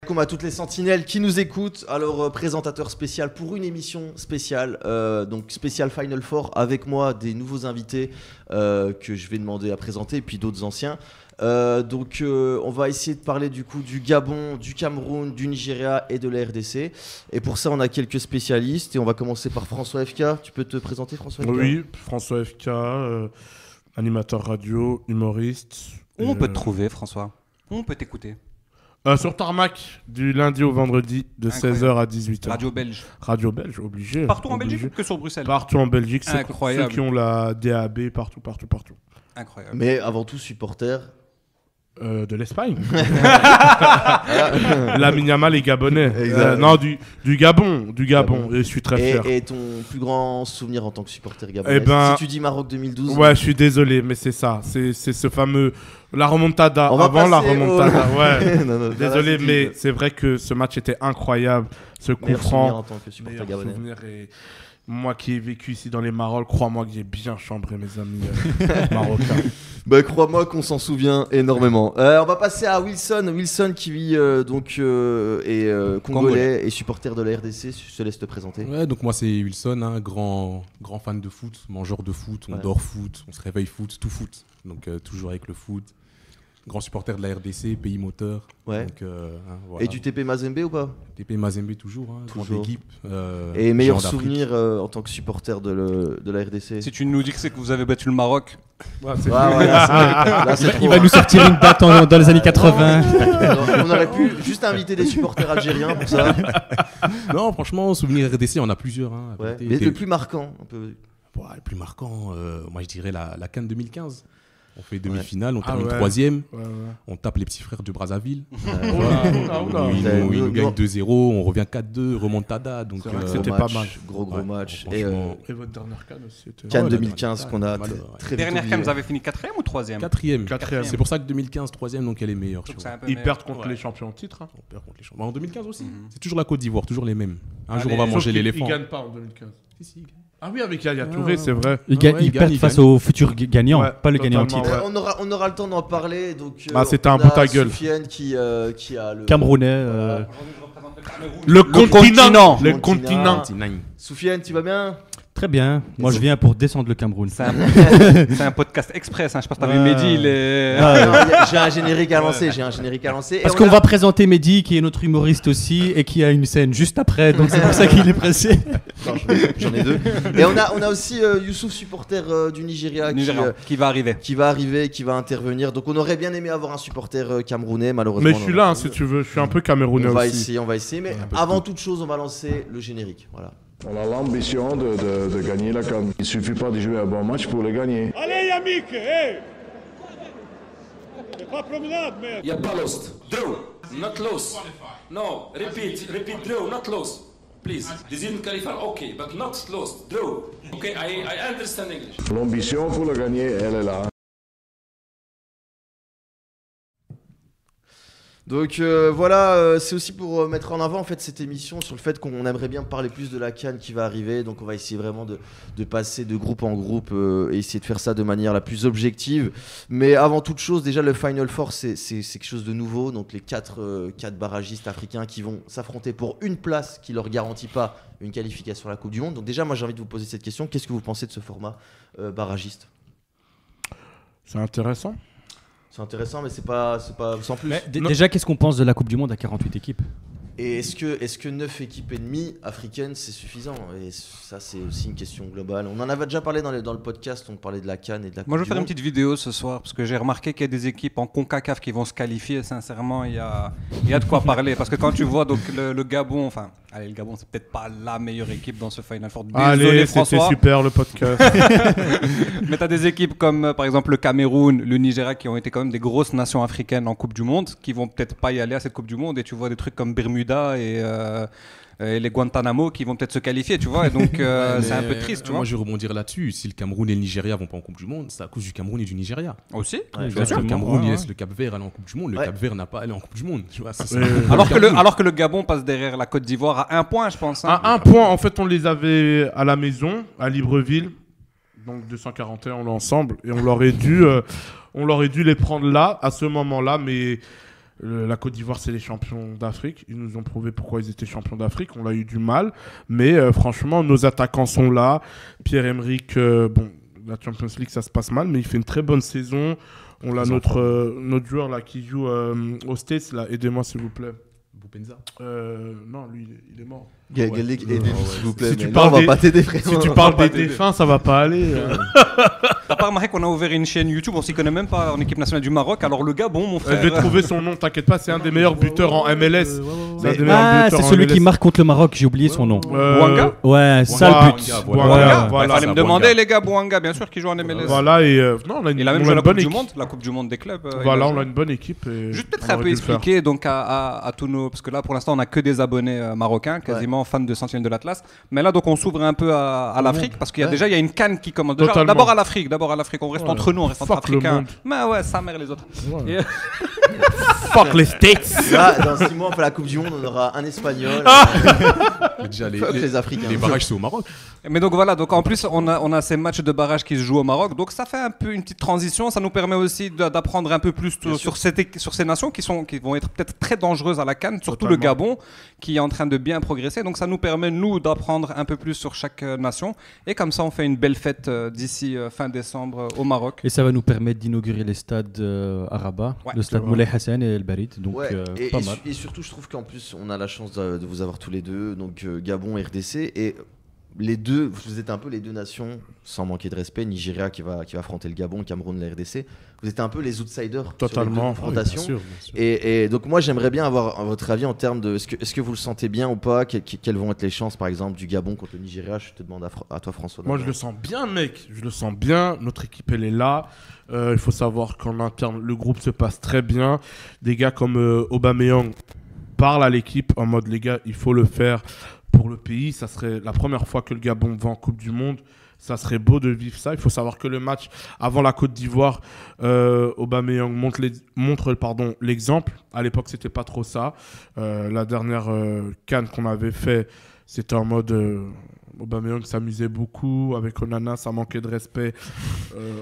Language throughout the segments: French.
Comme à toutes les sentinelles qui nous écoutent, alors présentateur spécial pour une émission spéciale, donc spécial Final Four, avec moi des nouveaux invités que je vais demander à présenter et puis d'autres anciens. On va essayer de parler du coup du Gabon, du Cameroun, du Nigeria et de la RDC. Et pour ça, on a quelques spécialistes et on va commencer par François FK. Tu peux te présenter, François FK? Oui, François FK, animateur radio, humoriste. Où on peut te trouver, François? Où on peut t'écouter? Sur Tarmac, du lundi au vendredi, de 16h à 18h. Radio belge. Radio belge, obligé. Partout en obligé. Belgique ou que sur Bruxelles? Partout en Belgique, c'est incroyable. ceux qui ont la DAB, partout. Incroyable. Mais avant tout, supporter de l'Espagne. La Mignama, les Gabonais. Non, du Gabon. Et je suis très fier. Et ton plus grand souvenir en tant que supporter gabonais? Si tu dis Maroc 2012. Ouais, je suis désolé, mais c'est ça. C'est ce fameux. La remontada. Avant la remontada. Ouais. non, désolé, mais c'est vrai que ce match était incroyable. Ce coup franc. En tant que supporter gabonais. Et moi qui ai vécu ici dans les Marolles, crois-moi que j'ai bien chambré mes amis marocains. Bah, crois-moi qu'on s'en souvient énormément. On va passer à Wilson. Wilson qui vit est congolais et supporter de la RDC. Je te laisse te présenter. Ouais, donc moi c'est Wilson, hein, grand fan de foot, mangeur de foot, on dort foot, on se réveille foot, tout foot. Donc toujours avec le foot. Grand supporter de la RDC, pays moteur. Ouais. Donc, voilà. Et du TP Mazembe ou pas? TP Mazembe toujours, hein, grande équipe. Et meilleur souvenir en tant que supporter de la RDC? Si tu nous dis que c'est que vous avez battu le Maroc. Ouais, il va nous sortir une date dans les années 80. On aurait pu juste inviter des supporters algériens pour ça. Non, franchement, souvenir RDC, on a plusieurs. Hein, ouais. Mais le plus marquant un peu. Le plus marquant, moi je dirais la CAN 2015. On fait demi-finale, on termine troisième, on tape les petits frères de Brazzaville. Ils nous gagnent 2-0, on revient 4-2, remontada. Donc c'était pas mal. Gros match. Et votre dernière CAN aussi. CAN 2015 qu'on a très vite. Dernière CAN, vous avez fini 4e ou 3e? 4e. C'est pour ça que 2015, 3e, donc elle est meilleure. Ils perdent contre les champions en titre. On perd contre les champions. En 2015 aussi. C'est toujours la Côte d'Ivoire, toujours les mêmes. Un jour on va manger l'éléphant. Ils gagnent pas en 2015. Si, ah oui, avec Yaya Touré, c'est vrai. Ils perdent face aux futurs gagnants, pas le gagnant en titre. On aura le temps d'en parler. C'était un bout à gueule. Soufiane qui a le Camerounais. Le continent. Soufiane, tu vas bien? Très bien. Moi, je viens pour descendre le Cameroun. C'est un podcast express. Hein. Je pense que tu as vu Mehdi. J'ai un générique à lancer. Parce qu'on va présenter Mehdi, qui est notre humoriste aussi, et qui a une scène juste après. Donc, c'est pour ça qu'il est pressé. J'en ai deux. Et on a aussi Youssouf, supporter du Nigeria, qui va arriver. Qui va intervenir. Donc, on aurait bien aimé avoir un supporter camerounais, malheureusement. Mais je suis là, si tu veux. Je suis un peu camerounais aussi. On va essayer. Mais avant toute chose, on va lancer le générique. Voilà. On a l'ambition de gagner la CAN. Il ne suffit pas de jouer un bon match pour le gagner. Allez Yamik, hey! C'est pas promenade, mais... Il n'y a pas lost. Draw, not lost. No, repeat, draw, not lost. Please, this didn't qualify, okay, but not lost. Draw. Okay, I understand English. L'ambition pour le gagner, elle est là. Donc voilà, c'est aussi pour mettre en avant en fait cette émission sur le fait qu'on aimerait bien parler plus de la CAN qui va arriver. Donc on va essayer vraiment de passer de groupe en groupe et essayer de faire ça de manière la plus objective. Mais avant toute chose, déjà le Final Four c'est quelque chose de nouveau. Donc les quatre barragistes africains qui vont s'affronter pour une place qui leur garantit pas une qualification à la Coupe du Monde. Donc déjà moi j'ai envie de vous poser cette question. Qu'est-ce que vous pensez de ce format barragiste? C'est intéressant. C'est intéressant, mais c'est pas sans plus. Déjà, qu'est-ce qu'on pense de la Coupe du Monde à 48 équipes? Et est-ce que 9 équipes et demie africaines, c'est suffisant? Et ça, c'est aussi une question globale. On en avait déjà parlé dans le podcast, on parlait de la CAN et de la Coupe Moi, je vais du faire Monde. une petite vidéo ce soir, parce que j'ai remarqué qu'il y a des équipes en CONCACAF qui vont se qualifier. Sincèrement, il y a de quoi parler. Parce que quand tu vois donc, le Gabon, le Gabon, c'est peut-être pas la meilleure équipe dans ce Final Four. Désolé, François. C'était super le podcast. Mais tu as des équipes comme, par exemple, le Cameroun, le Nigeria, qui ont été quand même des grosses nations africaines en Coupe du Monde, qui vont peut-être pas y aller à cette Coupe du Monde. Et tu vois des trucs comme Bermuda et les Guantanamo qui vont peut-être se qualifier, tu vois, et donc c'est un peu triste, tu vois. Moi, je vais rebondir là-dessus. Si le Cameroun et le Nigeria vont pas en Coupe du Monde, c'est à cause du Cameroun et du Nigeria. Aussi. Le Cameroun, il laisse le Cap-Vert aller en Coupe du Monde. Le Cap-Vert n'a pas allé en Coupe du Monde. Tu vois, alors que le Gabon passe derrière la Côte d'Ivoire à 1 point, je pense. Hein. À 1 point, en fait, on les avait à la maison, à Libreville. Donc 241 l'ensemble. Et on leur aurait dû les prendre là, à ce moment-là, mais La Côte d'Ivoire, c'est les champions d'Afrique. Ils nous ont prouvé pourquoi ils étaient champions d'Afrique. On a eu du mal. Mais franchement, nos attaquants sont là. Pierre-Emerick, la Champions League, ça se passe mal, mais il fait une très bonne saison. On a notre joueur là, qui joue aux States. Là. Aidez-moi, s'il vous plaît. Boupenza Non, lui, il est mort. Aidez-nous, s'il vous plaît. Si tu parles des défunts, ça va pas aller. À part Marek, on a ouvert une chaîne YouTube, on s'y connaît même pas en équipe nationale du Maroc. Alors le Gabon, mon frère. Je vais trouver son nom, t'inquiète pas, c'est un des meilleurs buteurs en MLS. C'est celui qui marque contre le Maroc, j'ai oublié son nom. Bouanga. Ouais, sale but. Voilà. Il fallait me demander, les gars, Bouanga, bien sûr, qui joue en MLS. Voilà, et il a même joué la Coupe du Monde des clubs. Voilà, on a une bonne équipe. Juste peut-être un peu expliquer donc à tous nos, parce que là pour l'instant on a que des abonnés marocains, quasiment fans de Sentinelle de l'Atlas. Mais là donc on s'ouvre un peu à l'Afrique parce qu'il y a déjà il y a une CAN qui commence. D'abord à l'Afrique, on reste entre nous, on reste entre Africains. Mais ouais, sa mère les autres. Fuck les States. Là, dans 6 mois on fait la Coupe du Monde, on aura un Espagnol. Déjà les Africains. Les barrages c'est au Maroc. Mais donc voilà, donc en plus on a ces matchs de barrage qui se jouent au Maroc, donc ça fait un peu une petite transition, ça nous permet aussi d'apprendre un peu plus sur ces nations qui vont être peut-être très dangereuses à la CAN, surtout le Gabon qui est en train de bien progresser, donc ça nous permet nous d'apprendre un peu plus sur chaque nation et comme ça on fait une belle fête d'ici fin décembre au Maroc. Et ça va nous permettre d'inaugurer les stades à Rabat, le stade Moulay Hassan et El Barid, donc pas mal. Et surtout je trouve qu'en plus on a la chance de vous avoir tous les deux, donc Gabon et RDC, et les deux, vous êtes un peu les deux nations, sans manquer de respect, Nigeria qui va affronter le Gabon, Cameroun, la RDC. Vous êtes un peu les outsiders. Totalement. Sur les deux confrontations. Oui, bien sûr. Et donc moi j'aimerais bien avoir votre avis en termes de est-ce que vous le sentez bien ou pas, quelles vont être les chances par exemple du Gabon contre le Nigeria. Je te demande à toi François. Moi je le sens bien mec, je le sens bien, notre équipe elle est là. Il faut savoir qu'en interne le groupe se passe très bien. Des gars comme Aubameyang parlent à l'équipe en mode les gars il faut le faire pour le pays. Ça serait la première fois que le Gabon va en Coupe du Monde. Ça serait beau de vivre ça. Il faut savoir que le match avant la Côte d'Ivoire, Aubameyang montre l'exemple. À l'époque, c'était pas trop ça. La dernière CAN qu'on avait fait, c'était en mode Aubameyang s'amusait beaucoup avec Onana, ça manquait de respect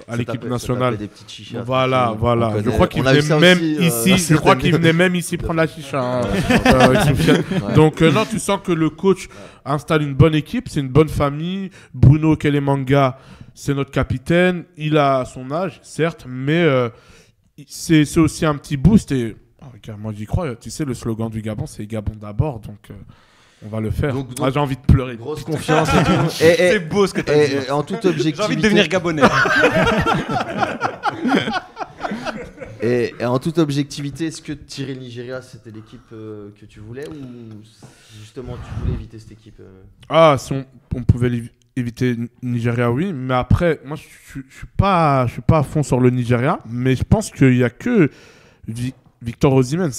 à l'équipe nationale. Des petites chichas, voilà. Je crois qu'il venait même ici. Je crois qu'il venait même ici prendre la chicha. Donc non, tu sens que le coach installe une bonne équipe, c'est une bonne famille. Bruno Kelemanga, c'est notre capitaine. Il a son âge, certes, mais c'est aussi un petit boost. Et moi j'y crois. Tu sais, le slogan du Gabon, c'est Gabon d'abord. Donc on va le faire. Donc, j'ai envie de pleurer. Grosse confiance et tout. C'est beau ce que tu as dit. En toute objectivité. J'ai envie de devenir gabonais. Et en toute objectivité, est-ce que tirer le Nigeria, c'était l'équipe que tu voulais ou justement tu voulais éviter cette équipe Si on pouvait éviter Nigeria, oui. Mais après, moi, je suis pas à fond sur le Nigeria. Mais je pense qu'il n'y a que Victor Osimhen,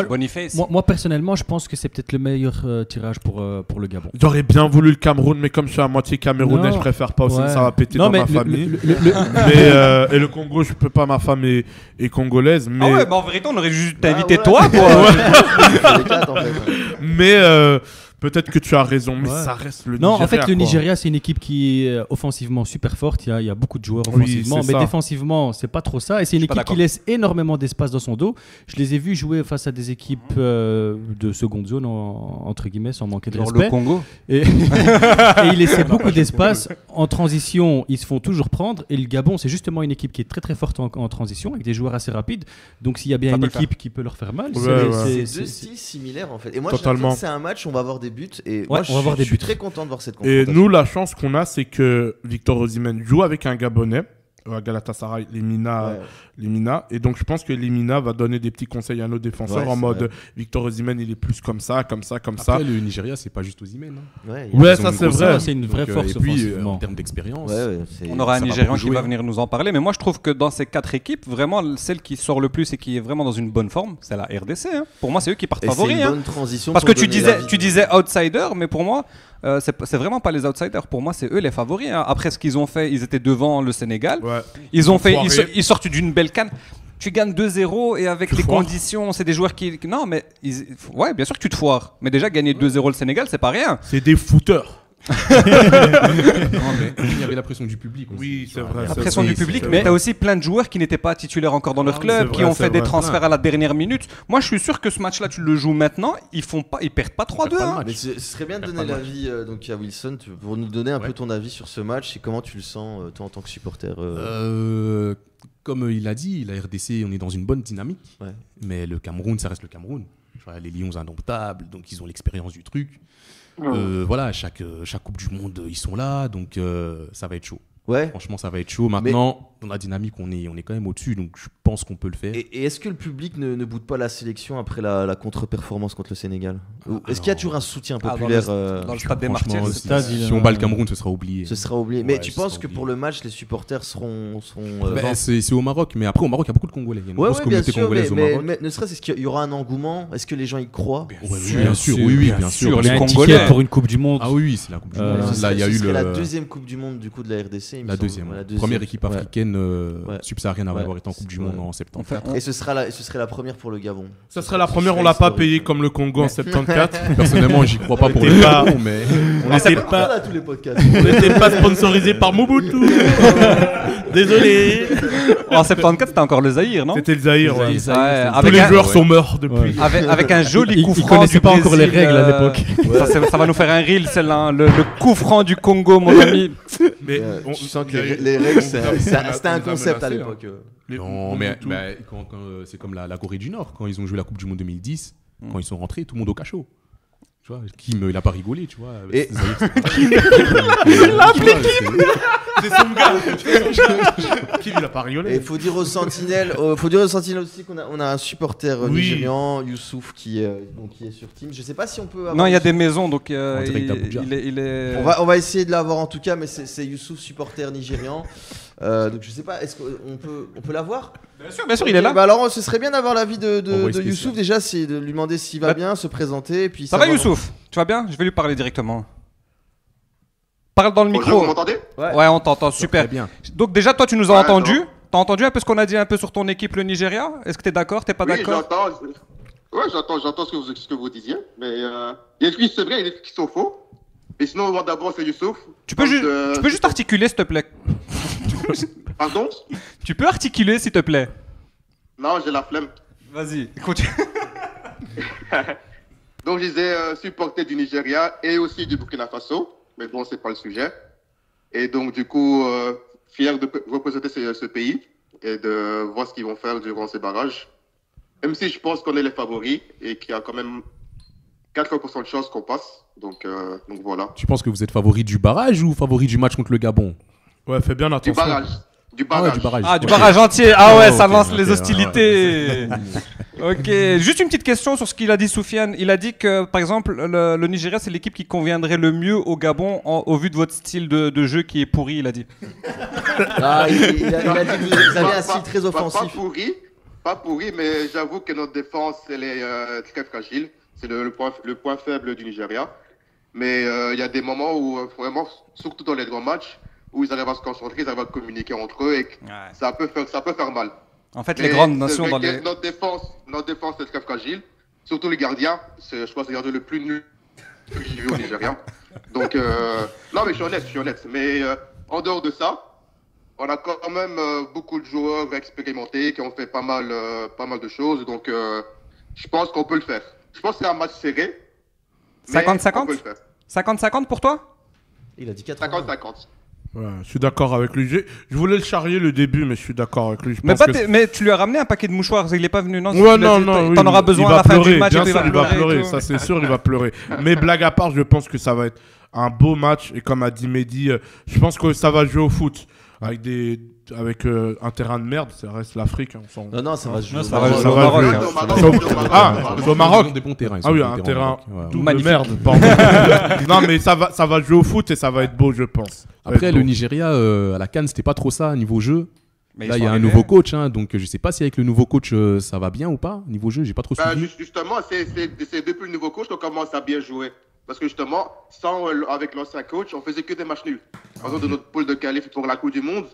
Boniface. Moi, personnellement, je pense que c'est peut-être le meilleur tirage pour le Gabon. J'aurais bien voulu le Cameroun, mais comme je suis à moitié camerounais, je préfère pas aussi, ça va péter dans ma famille. Et le Congo, je peux pas, ma femme est congolaise. Mais... Ah ouais, en vérité, on aurait juste invité toi, quoi. Mais peut-être que tu as raison, mais ça reste le Nigeria. Non, en fait, le Nigeria, c'est une équipe qui est offensivement super forte. Il y a beaucoup de joueurs offensivement, mais défensivement, c'est pas trop ça. Et c'est une équipe qui laisse énormément d'espace dans son dos. Je les ai vus jouer face à des équipes de seconde zone, entre guillemets, sans manquer de respect. Le Congo. Et ils laissaient beaucoup d'espace. En transition, ils se font toujours prendre. Et le Gabon, c'est justement une équipe qui est très très forte en transition, avec des joueurs assez rapides. Donc s'il y a bien une équipe qui peut leur faire mal, c'est deux styles similaires en fait. Et moi, je trouve que c'est un match où on va avoir des buts. Et moi, je suis très content de voir cette confrontation. Et nous, la chance qu'on a, c'est que Victor Osimhen joue avec un Gabonais. À Galatasaray, Lemina. Et donc, je pense que Lemina va donner des petits conseils à nos défenseurs en mode Victor Osimhen, il est plus comme ça. Après, le Nigeria, c'est pas juste Osimhen. Ça, c'est vrai. C'est une vraie force. Et puis, en termes d'expérience, on aura un Nigérian qui va venir nous en parler. Mais moi, je trouve que dans ces 4 équipes, vraiment, celle qui sort le plus et qui est vraiment dans une bonne forme, c'est la RDC. Pour moi, c'est eux qui partent favoris. C'est une bonne transition. Parce que tu disais outsider, mais pour moi, c'est vraiment pas les outsiders. Pour moi, c'est eux les favoris. Après ce qu'ils ont fait, ils étaient devant le Sénégal. Ils sortent d'une belle canne. Tu gagnes 2-0 et avec les conditions, c'est des joueurs qui. Non, mais bien sûr que tu te foires. Mais déjà, gagner 2-0 le Sénégal, c'est pas rien. C'est des footeurs. Non, mais il y avait la pression du public aussi. Oui, c'est vrai. La pression du public, mais t'as aussi plein de joueurs qui n'étaient pas titulaires encore dans leur club, qui ont fait des transferts à la dernière minute. Moi, je suis sûr que ce match-là, tu le joues maintenant, ils perdent pas 3-2. Hein. Mais ce serait bien de donner l'avis donc à Wilson pour nous donner un peu ton avis sur ce match et comment tu le sens toi en tant que supporter. Comme il a dit, la RDC, on est dans une bonne dynamique, mais le Cameroun, ça reste le Cameroun. Les Lions indomptables, donc ils ont l'expérience du truc. Voilà, chaque Coupe du Monde, ils sont là, donc ça va être chaud. Ouais. Franchement, ça va être chaud. Maintenant, dans la dynamique, on est quand même au-dessus, donc je pense qu'on peut le faire. Et est-ce que le public ne boude pas la sélection après la contre-performance contre le Sénégal? Est-ce qu'il y a toujours un soutien populaire dans le stade des Martyrs? Si on bat le Cameroun, ce sera oublié. Ce sera oublié. Mais tu penses que pour le match, les supporters seront c'est au Maroc, mais après au Maroc, il y a beaucoup de Congolais. Il y a une grosse communauté congolaise au Maroc. Mais ne serait-ce qu'il y aura un engouement? Est-ce que les gens y croient? Bien sûr. Les Congolais pour une Coupe du Monde. Ah oui, c'est la Coupe du Monde. Là, il y a eu la deuxième Coupe du Monde du coup de la RDC. La deuxième. Première équipe africaine subsaharienne à avoir été en Coupe du Monde en 74. Et ce serait la première pour le Gabon. Ça serait la première, on l'a pas payé comme le Congo en 74. Personnellement, j'y crois pas pour le Gabon, mais on n'était pas tous les podcasts. On n'était pas sponsorisé par Mobutu. Désolé. En 74, c'était encore le Zaïre, non? C'était le Zaïre. Tous les joueurs sont morts depuis. Avec un joli coup franc. Ils connaissaient pas encore les règles à l'époque. Ça va nous faire un reel, celle-là. Le coup franc du Congo, mon ami. Mais je sens que les règles, c'était un concept à l'époque. Non, mais c'est comme la Corée du Nord, quand ils ont joué la Coupe du Monde 2010, quand ils sont rentrés, tout le monde au cachot. Tu vois, Kim, il a pas rigolé, tu vois. Et c'est son gars. Kim, il a pas rigolé. Et faut dire aux Sentinelles aussi qu'on a un supporter nigérian, Youssouf, qui est sur Teams. Je sais pas si on peut. Non, il y a des maisons, donc il est. On va essayer de l'avoir en tout cas, mais c'est Youssouf, supporter nigérian. Donc je sais pas, est-ce qu'on peut l'avoir? Bien sûr, il est là. Bah alors, ce serait bien d'avoir l'avis de Youssouf déjà, c'est de lui demander s'il va bien, se présenter, et puis. Ça va, Youssouf? Tu vas bien? Je vais lui parler directement. Parle dans le micro. Vous m'entendez? Ouais, on t'entend, super. Bien. Donc déjà, toi, tu nous as entendu. T'as entendu un peu ce qu'on a dit un peu sur ton équipe, le Nigeria? Est-ce que t'es d'accord? T'es pas d'accord? J'entends ce que vous disiez, mais il y a des trucs c'est vrai, il y a des trucs qui sont faux. Et sinon, moi d'abord, c'est Youssouf. Tu peux juste articuler, s'il te plaît. Pardon? Tu peux articuler, s'il te plaît? Non, j'ai la flemme. Vas-y, continue. Donc, je disais supporter du Nigeria et aussi du Burkina Faso. Mais bon, c'est pas le sujet. Et donc, du coup, fier de représenter ce pays et de voir ce qu'ils vont faire durant ces barrages. Même si je pense qu'on est les favoris et qu'il y a quand même 80% de chances qu'on passe. Donc voilà. Tu penses que vous êtes favori du barrage ou favori du match contre le Gabon? Ouais, fais bien attention. Du barrage. Ah, du barrage entier. Ah ouais, ça lance les hostilités. Ok, juste une petite question sur ce qu'il a dit, Soufiane. Il a dit que, par exemple, le Nigeria, c'est l'équipe qui conviendrait le mieux au Gabon au vu de votre style de jeu qui est pourri, il a dit. Ah, il a dit que vous avez un style très offensif. Pas pourri, mais j'avoue que notre défense, elle est très fragile. C'est le point faible du Nigeria. Mais il y a des moments où, vraiment, surtout dans les grands matchs, où ils arrivent à se concentrer, ils arrivent à communiquer entre eux et ça peut faire mal. En fait, les grandes nations dans les... Notre défense est très fragile, surtout les gardiens. Je crois que c'est le gardien le plus nul que j'ai vu au Nigeria. Donc, non, mais je suis honnête. Mais en dehors de ça, on a quand même beaucoup de joueurs expérimentés qui ont fait pas mal de choses. Donc, je pense qu'on peut le faire. Je pense que c'est un match serré. 50-50 50-50 pour toi? Il a dit 80. 50-50. Ouais, je suis d'accord avec lui. Je voulais le charrier le début, mais je suis d'accord avec lui. Mais tu lui as ramené un paquet de mouchoirs, il est pas venu, non? Ouais, non. T'en auras besoin à la fin du match. Bien sûr, il va pleurer. Ça, c'est sûr, il va pleurer. Mais blague à part, je pense que ça va être un beau match. Et comme a dit Mehdi, je pense que ça va jouer au foot. Avec un terrain de merde, ça reste l'Afrique. Non, ça va se jouer. Ça va jouer au Maroc. Au Maroc. Des bons terrains. Ah oui, un terrain de merde. Non, mais ça va jouer au foot et ça va être beau, je pense. Après, le Nigeria, à la CAN, c'était pas trop ça niveau jeu. Là, il y a un nouveau coach, donc je sais pas si avec le nouveau coach, ça va bien ou pas. Niveau jeu, j'ai pas trop suivi. Justement, c'est depuis le nouveau coach qu'on commence à bien jouer. Parce que justement, avec l'ancien coach, on faisait que des matchs nuls. Par exemple, de notre poule de qualif pour la Coupe du Monde,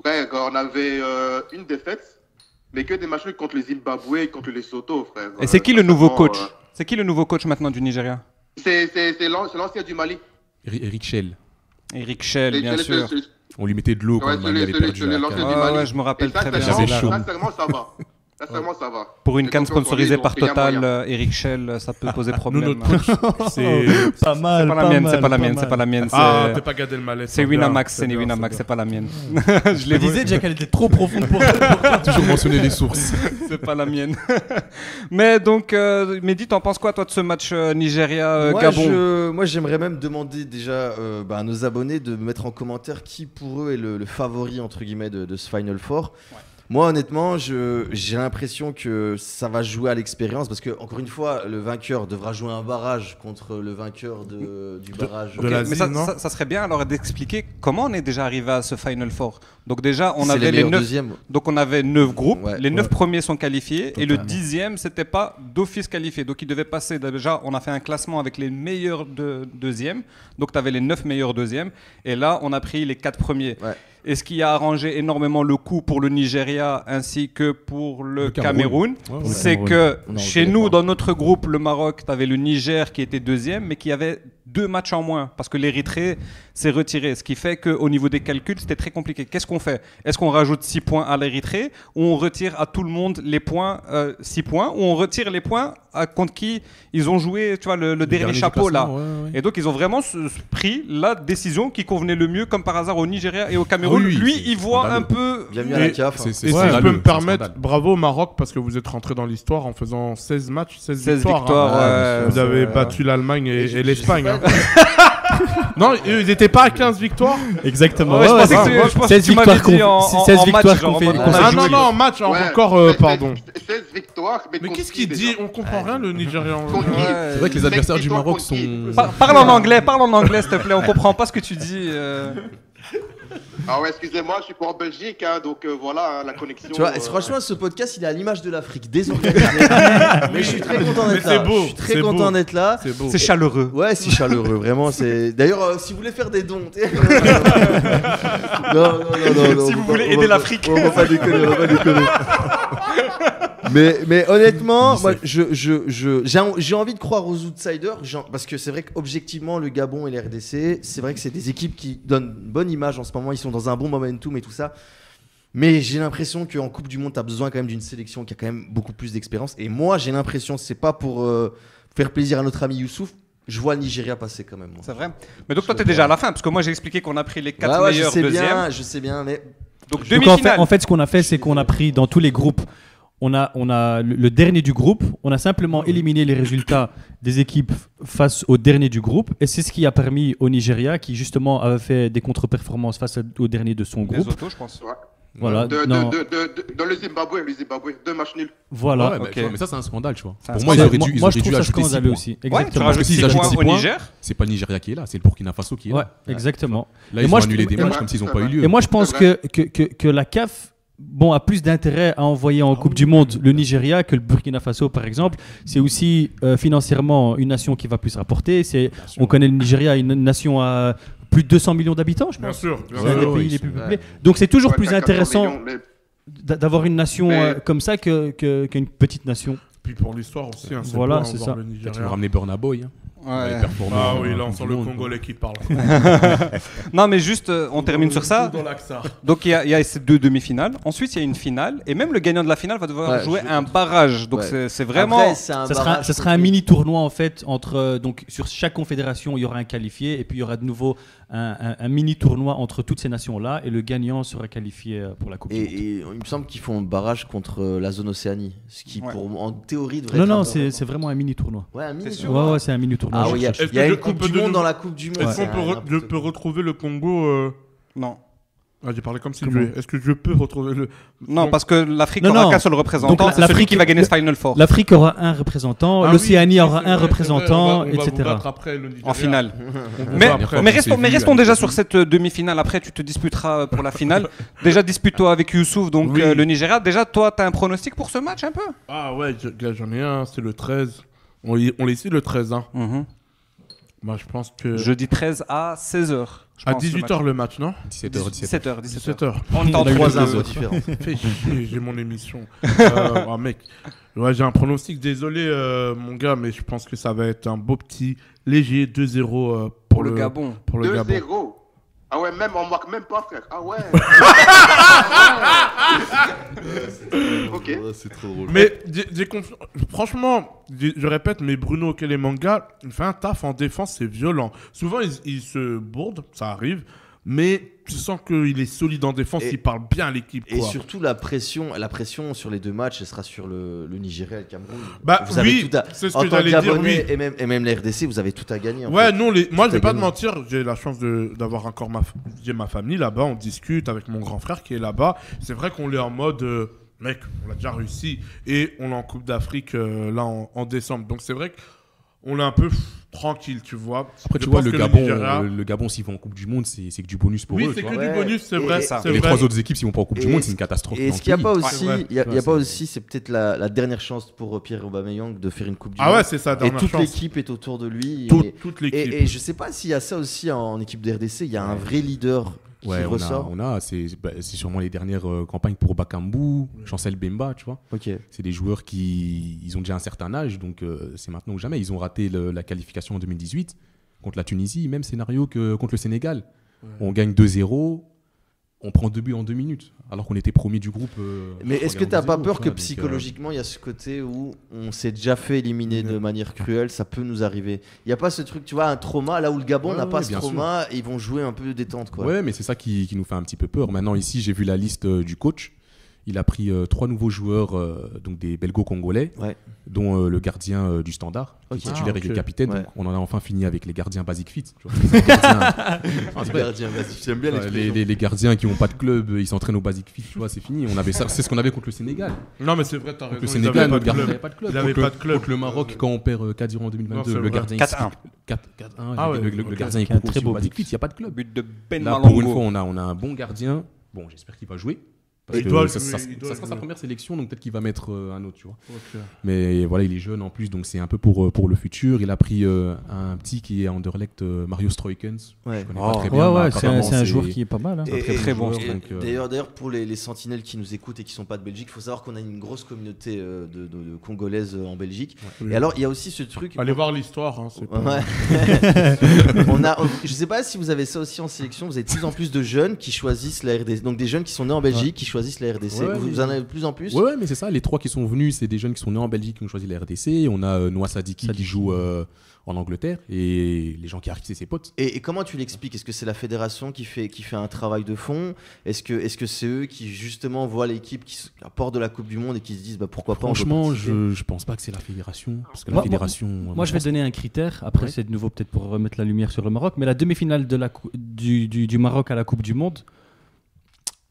frère, on avait une défaite, mais que des matchs nuls contre le Zimbabwe et contre le Lesotho, frère. Et c'est qui le nouveau coach? C'est qui le nouveau coach maintenant du Nigeria? C'est l'ancien du Mali. Eric Schell. Eric Schell, bien sûr. On lui mettait de l'eau quand il avait perdu la CAN. Ouais, je me rappelle très bien. Sincèrement, ça va. Sincèrement, ça va. Pour une CAN sponsorisée par Total, Eric Schell, ça peut poser problème. C'est pas mal. C'est pas la mienne. Ah, t'es pas Gad Elmaleh. C'est Winamax, c'est pas la mienne. Je le disais déjà qu'elle était trop profonde pour toi. Toujours mentionner les sources. C'est pas la mienne. Mais donc, Mehdi, t'en penses quoi, toi, de ce match Nigeria-Gabon? Moi, j'aimerais même demander déjà à nos abonnés de mettre en commentaire qui, pour eux, est le favori, entre guillemets, de ce Final Four. Ouais. Moi, honnêtement, j'ai l'impression que ça va jouer à l'expérience parce que, encore une fois, le vainqueur devra jouer un barrage contre le vainqueur du barrage. De l'Asie, mais ça serait bien alors d'expliquer comment on est déjà arrivé à ce Final Four. Donc déjà, on avait donc on avait 9 groupes, les 9 premiers sont qualifiés. Totalement. Et le 10e, c'était pas d'office qualifié. Donc il devait passer, déjà, on a fait un classement avec les meilleurs deuxièmes. Donc tu avais les 9 meilleurs deuxièmes. Et là, on a pris les 4 premiers. Ouais. Et ce qui a arrangé énormément le coup pour le Nigeria ainsi que pour le Cameroun, c'est que chez nous, dans notre groupe, le Maroc, tu avais le Niger qui était deuxième, mais qui avait 2 matchs en moins, parce que l'Érythrée s'est retirée. Ce qui fait qu'au niveau des calculs, c'était très compliqué. Qu'est-ce qu'on fait? Est-ce qu'on rajoute 6 points à l'Érythrée, ou on retire à tout le monde les points, 6 points, ou on retire les points contre qui ils ont joué, tu vois, le dernier chapeau là. Et donc, ils ont vraiment pris la décision qui convenait le mieux, comme par hasard au Nigeria et au Cameroun. Lui, il voit un peu... Bienvenue à la CAF. Et si je peux me permettre, bravo au Maroc, parce que vous êtes rentré dans l'histoire en faisant 16 matchs, 16 victoires. Vous avez battu l'Allemagne et l'Espagne. Non, ils n'étaient pas à 15 victoires. Exactement. Je pensais que 16 victoires qu'on fait. Ah non, en match, encore, pardon. 16 victoires. Mais qu'est-ce qu'il dit? On comprend rien, le Nigérian. C'est vrai que les adversaires du Maroc sont... Parle en anglais, s'il te plaît. On comprend pas ce que tu dis. Ah ouais, excusez-moi, je suis pas en Belgique, hein, donc voilà, la connexion. Tu vois, franchement, ce podcast, il est à l'image de l'Afrique, désorganisé. Mais je suis très content d'être là. C'est beau. Je suis très content d'être là. C'est chaleureux. Ouais, c'est chaleureux, vraiment. D'ailleurs, si vous voulez faire des dons, non. Si vous voulez aider l'Afrique. On va pas déconner. Mais honnêtement, moi, j'ai envie de croire aux outsiders, parce que c'est vrai qu'objectivement, le Gabon et les RDC, c'est vrai que c'est des équipes qui donnent une bonne image en ce moment. Ils sont dans un bon momentum et tout ça. Mais j'ai l'impression qu'en Coupe du Monde, tu as besoin quand même d'une sélection qui a quand même beaucoup plus d'expérience. Et moi, j'ai l'impression, c'est pas pour faire plaisir à notre ami Youssouf, je vois le Nigeria passer quand même. Moi. C'est vrai. Mais donc toi, tu es déjà à la fin, parce que moi, j'ai expliqué qu'on a pris les 4 meilleurs deuxièmes. Je sais bien, mais... Donc en fait, ce qu'on a fait, c'est qu'on a pris dans tous les groupes, on a le dernier du groupe, on a simplement éliminé les résultats des équipes face au dernier du groupe, et c'est ce qui a permis au Nigeria, qui justement avait fait des contre-performances face au dernier de son groupe. Lesotho, je pense. Ouais. Voilà. Dans le Zimbabwe, 2 matchs nuls. Voilà. Ouais, okay. Mais ça, c'est un scandale, tu vois. Pour moi, ils auraient dû ajouter 6 points. Aussi. Exactement. Parce que s'ils ajoutent 6 points, c'est pas le Nigeria qui est là, c'est le Burkina Faso qui est là. Ouais, exactement. Là, ils ont annulé des matchs comme s'ils n'ont pas eu lieu. Et moi, je pense que la CAF a plus d'intérêt à envoyer en Coupe du Monde le Nigeria que le Burkina Faso, par exemple. C'est aussi financièrement une nation qui va plus rapporter. On connaît le Nigeria, une nation à plus de 200 millions d'habitants, je pense. Bien sûr. C'est un des pays les plus peuplés. Donc c'est toujours plus intéressant d'avoir une nation comme ça qu'une petite nation. Puis pour l'histoire aussi, c'est voilà, c'est ça. Tu vas ramener Burna Boy. Ouais. Ah oui, là on sent le Congolais qui parle. Non, mais juste, on termine sur ça. Donc il y a ces 2 demi-finales. Ensuite, il y a une finale. Et même le gagnant de la finale va devoir jouer un barrage. Donc c'est vraiment. Après, ça sera un mini tournoi en fait. Donc sur chaque confédération, il y aura un qualifié. Et puis il y aura de nouveau un mini tournoi entre toutes ces nations-là. Et le gagnant sera qualifié pour la Coupe du Monde. Et il me semble qu'ils font un barrage contre la zone Océanie. Ce qui, en théorie, devrait être. Non, c'est vraiment un mini tournoi. Ouais, un mini tournoi. Ouais, c'est un mini tournoi. Ah oui, il y a une Coupe du Monde dans la Coupe du Monde. Est-ce qu'on peut retrouver le Congo Non. Ah, j'ai parlé comme si est-ce que je peux retrouver le... Non, parce que l'Afrique n'aura qu'un seul représentant. C'est celui qui va gagner ce Final Four. L'Afrique aura un représentant, l'Océanie aura un représentant, etc. En finale. Mais restons déjà sur cette demi-finale. Après, tu te disputeras pour la finale. Déjà, dispute-toi avec Youssouf, donc le Nigeria. Déjà, toi, tu as un pronostic pour ce match un peu? Ah ouais, j'en ai un, c'est le 13. On les suit le 13. Moi, je pense que... Jeudi 13 à 16h. À 18h le match, non? 17h. On est en 3 heures différents. J'ai mon émission. Mec, ouais, j'ai un pronostic. Désolé, mon gars, mais je pense que ça va être un beau petit léger 2-0 pour le Gabon. Pour le 2-0. Gabon. Ah ouais, même, on marque même pas, frère. Ah ouais. Ok. C'est trop drôle. Mais franchement, je répète, mais Bruno Kelemanga, il fait un taf en défense, c'est violent. Souvent, il se bourde, ça arrive, mais tu sens qu'il est solide en défense, il parle bien à l'équipe. Et surtout, la pression sur les deux matchs, elle sera sur le Nigeria et le Cameroun. Bah vous avez oui, tout c'est ce que j'allais dire, oui. Et même la RDC, vous avez tout à gagner. Ouais, non, moi, je vais pas te mentir, j'ai la chance d'avoir encore ma famille là-bas, on discute avec mon grand frère qui est là-bas. C'est vrai qu'on est en mode... mec, on l'a déjà réussi et on est en Coupe d'Afrique là en décembre. Donc c'est vrai qu'on est un peu tranquille, tu vois. Après, tu vois, le Gabon, s'ils vont en Coupe du Monde, c'est que du bonus pour eux. Oui, c'est que du bonus, c'est vrai. Et les 3 autres équipes, s'ils vont pas en Coupe du Monde, c'est une catastrophe. Et est-ce qu'il n'y a pas aussi, pas aussi, c'est peut-être la dernière chance pour Pierre Aubameyang de faire une Coupe du Monde. Ah ouais, c'est ça, dernière chance. Et toute l'équipe est autour de lui. Toute l'équipe. Et je sais pas s'il y a ça aussi en équipe de RDC, il y a un vrai leader. Ouais, c'est sûrement les dernières campagnes pour Bakambu, Chancel Bemba, tu vois. Okay. C'est des joueurs qui ont déjà un certain âge, donc c'est maintenant ou jamais. Ils ont raté la qualification en 2018 contre la Tunisie, même scénario que contre le Sénégal. Ouais. On gagne 2-0, on prend 2 buts en 2 minutes, alors qu'on était premier du groupe. Mais est-ce que tu n'as pas peur que psychologiquement, il y a ce côté où on s'est déjà fait éliminer de manière cruelle, ça peut nous arriver. Il n'y a pas ce truc, tu vois, un trauma, là où le Gabon n'a pas ce trauma, et ils vont jouer un peu de détente. Quoi. Ouais, mais c'est ça qui nous fait un petit peu peur. Maintenant, ici, j'ai vu la liste du coach. Il a pris 3 nouveaux joueurs, donc des Belgo-Congolais, dont le gardien du Standard, qui est titulaire et qui est capitaine. Donc on en a enfin fini avec les gardiens basic fit. J'aime bien les gardiens qui n'ont pas de club, ils s'entraînent au basic fit. Tu vois, c'est fini. C'est ce qu'on avait contre le Sénégal. Non, mais c'est vrai, t'as raison. Le Sénégal, notre gardien n'avait pas de club. Il avait pas de club. Contre le Maroc, quand on perd 4-0 en 2022, non, le gardien 4-1. 4-1. Le gardien est très beau basic fit. Il n'y a pas de club. But de Ben Là, pour une fois, on a un bon gardien. Bon, j'espère qu'il va jouer. Parce que ça sera sa première sélection, donc peut-être qu'il va mettre un autre, tu vois. Okay. Mais voilà, il est jeune en plus, donc c'est un peu pour le futur. Il a pris un petit qui est à Anderlecht, Mario Stroikens. Ouais. Je connais pas très bien. C'est un joueur qui est pas mal. Hein. Très bon. D'ailleurs, pour les sentinelles qui nous écoutent et qui sont pas de Belgique, il faut savoir qu'on a une grosse communauté de Congolaises en Belgique. Ouais. Et alors, il y a aussi ce truc. Allez voir l'histoire. Hein, je sais pas si vous avez ça aussi en sélection. Vous avez de plus en plus de jeunes qui choisissent la RDC. Donc des jeunes qui sont nés en Belgique, qui choisissent la RDC. Vous en avez de plus en plus. Ouais, mais c'est ça. Les 3 qui sont venus, c'est des jeunes qui sont nés en Belgique qui ont choisi la RDC. On a Noah Sadiki qui joue en Angleterre et les gens qui arrivent, c'est ses potes. Et comment tu l'expliques ? Est-ce que c'est la fédération qui fait un travail de fond ? Est-ce que c'est eux qui justement voient l'équipe qui apporte de la Coupe du Monde et qui se disent pourquoi pas ? Franchement, je pense pas que c'est la fédération. Parce que la fédération. Moi, je vais donner un critère. Après, c'est de nouveau peut-être pour remettre la lumière sur le Maroc. Mais la demi-finale du Maroc à la Coupe du Monde.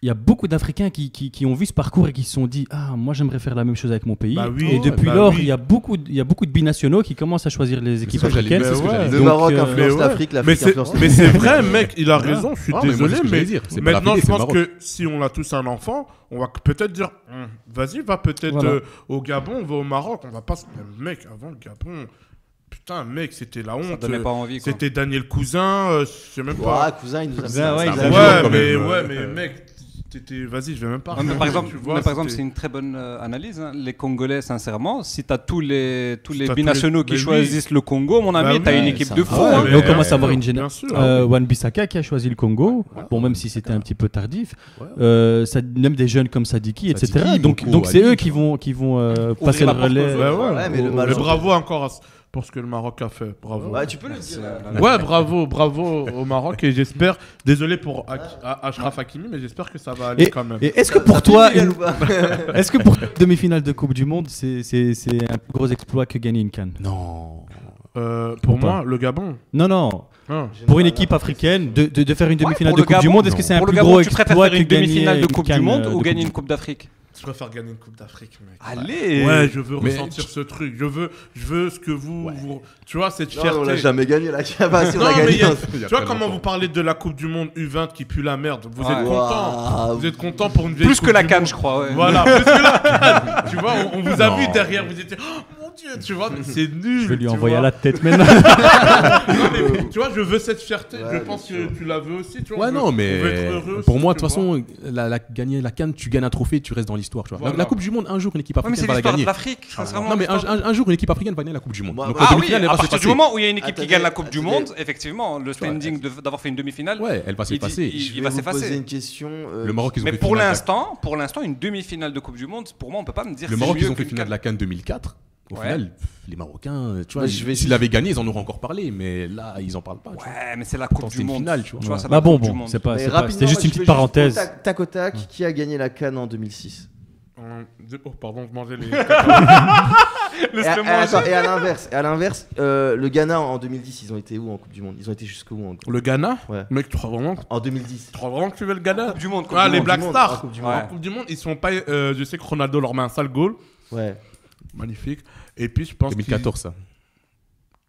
Il y a beaucoup d'Africains qui ont vu ce parcours et qui se sont dit moi j'aimerais faire la même chose avec mon pays. Et depuis lors, il y a beaucoup de binationaux qui commencent à choisir les équipes africaines. Le Maroc influence l'Afrique, l'Afrique influence mais c'est vrai, mec, il a raison, je suis désolé, mais maintenant je pense que si on a tous un enfant, on va peut-être dire vas-y, va peut-être au Gabon, va au Maroc, on va pas mec, avant le Gabon. Putain, mec, c'était la honte. Ça donnait pas envie, quoi. C'était Daniel Cousin, je sais même pas. Cousin, il nous a mais mec, vas-y, je vais même pas. Par exemple, c'est une très bonne analyse. Hein. Les Congolais, sincèrement, si t'as tous les binationaux qui choisissent le Congo, mon ami, t'as une équipe de fou. Mais on commence à avoir une génération. Wan-Bissaka qui a choisi le Congo, bon, même si c'était un petit peu tardif. Même des jeunes comme Sadiki, etc. Donc c'est eux qui vont passer le relais. Mais bravo encore pour ce que le Maroc a fait. Bravo. Ouais, tu peux le dire. Ouais, bravo au Maroc et j'espère, désolé pour Achraf Hakimi, mais j'espère que ça va aller quand même. Et est-ce que pour toi, est-ce que pour demi-finale de Coupe du Monde, c'est un gros exploit que gagner une CAN ? Non. Pour moi, le Gabon. Non. Pour une équipe africaine, de faire une demi-finale de Coupe du Monde, est-ce que c'est un plus gros exploit que tu préfères faire une demi-finale de Coupe du Monde ou gagner une Coupe d'Afrique ? Je préfère gagner une Coupe d'Afrique, mec. Allez. Ouais, je veux ressentir ce truc. Je veux ce que vous tu vois, cette fierté. On l'a jamais gagné la tu vois comment vous parlez de la Coupe du Monde U20 qui pue la merde. Vous êtes content. Vous êtes content pour une vieille plus que la CAN, je crois. Voilà, plus que la CAN. Tu vois, on vous a vu derrière, vous étiez mon Dieu, tu vois, mais c'est nul. Je vais lui envoyer à la tête maintenant. Non, mais, tu vois, je veux cette fierté. Je pense que tu la veux aussi. Tu vois, non, mais pour moi, de toute façon, gagner la CAN, tu gagnes un trophée, tu restes dans l'histoire. La Coupe du Monde, un jour, une équipe africaine va la gagner. Non, mais un jour, une équipe africaine va gagner la Coupe du Monde. Donc, à partir du moment où il y a une équipe qui gagne la Coupe du Monde, effectivement, le standing d'avoir fait une demi-finale, elle va s'effacer. Il va s'effacer. Poser une question. Le Maroc, ils ont fait pour l'instant, une demi-finale de Coupe du Monde, pour moi, on peut pas me dire. Le Maroc, ils ont fait finale de la CAN 2004. Au final, les Marocains, tu vois, s'ils l'avaient gagné, ils en auraient encore parlé, mais là, ils en parlent pas. Mais c'est la Coupe du Monde. Finale, tu vois. Bah bon, c'était juste une petite parenthèse. Tac au tac, qui a gagné la CAN en 2006? Pardon, je mangeais les. Et à l'inverse, le Ghana en 2010, ils ont été où en Coupe du Monde? Ils ont été jusqu'où en Le Ghana? Ouais. Mec, tu crois vraiment? En 2010. Tu crois vraiment que tu veux le Ghana? Coupe du Monde. Les Black Stars. En Coupe du Monde, ils sont pas. Je sais que Ronaldo leur met un sale goal. Ouais. Magnifique. Et puis je pense 2014 ça.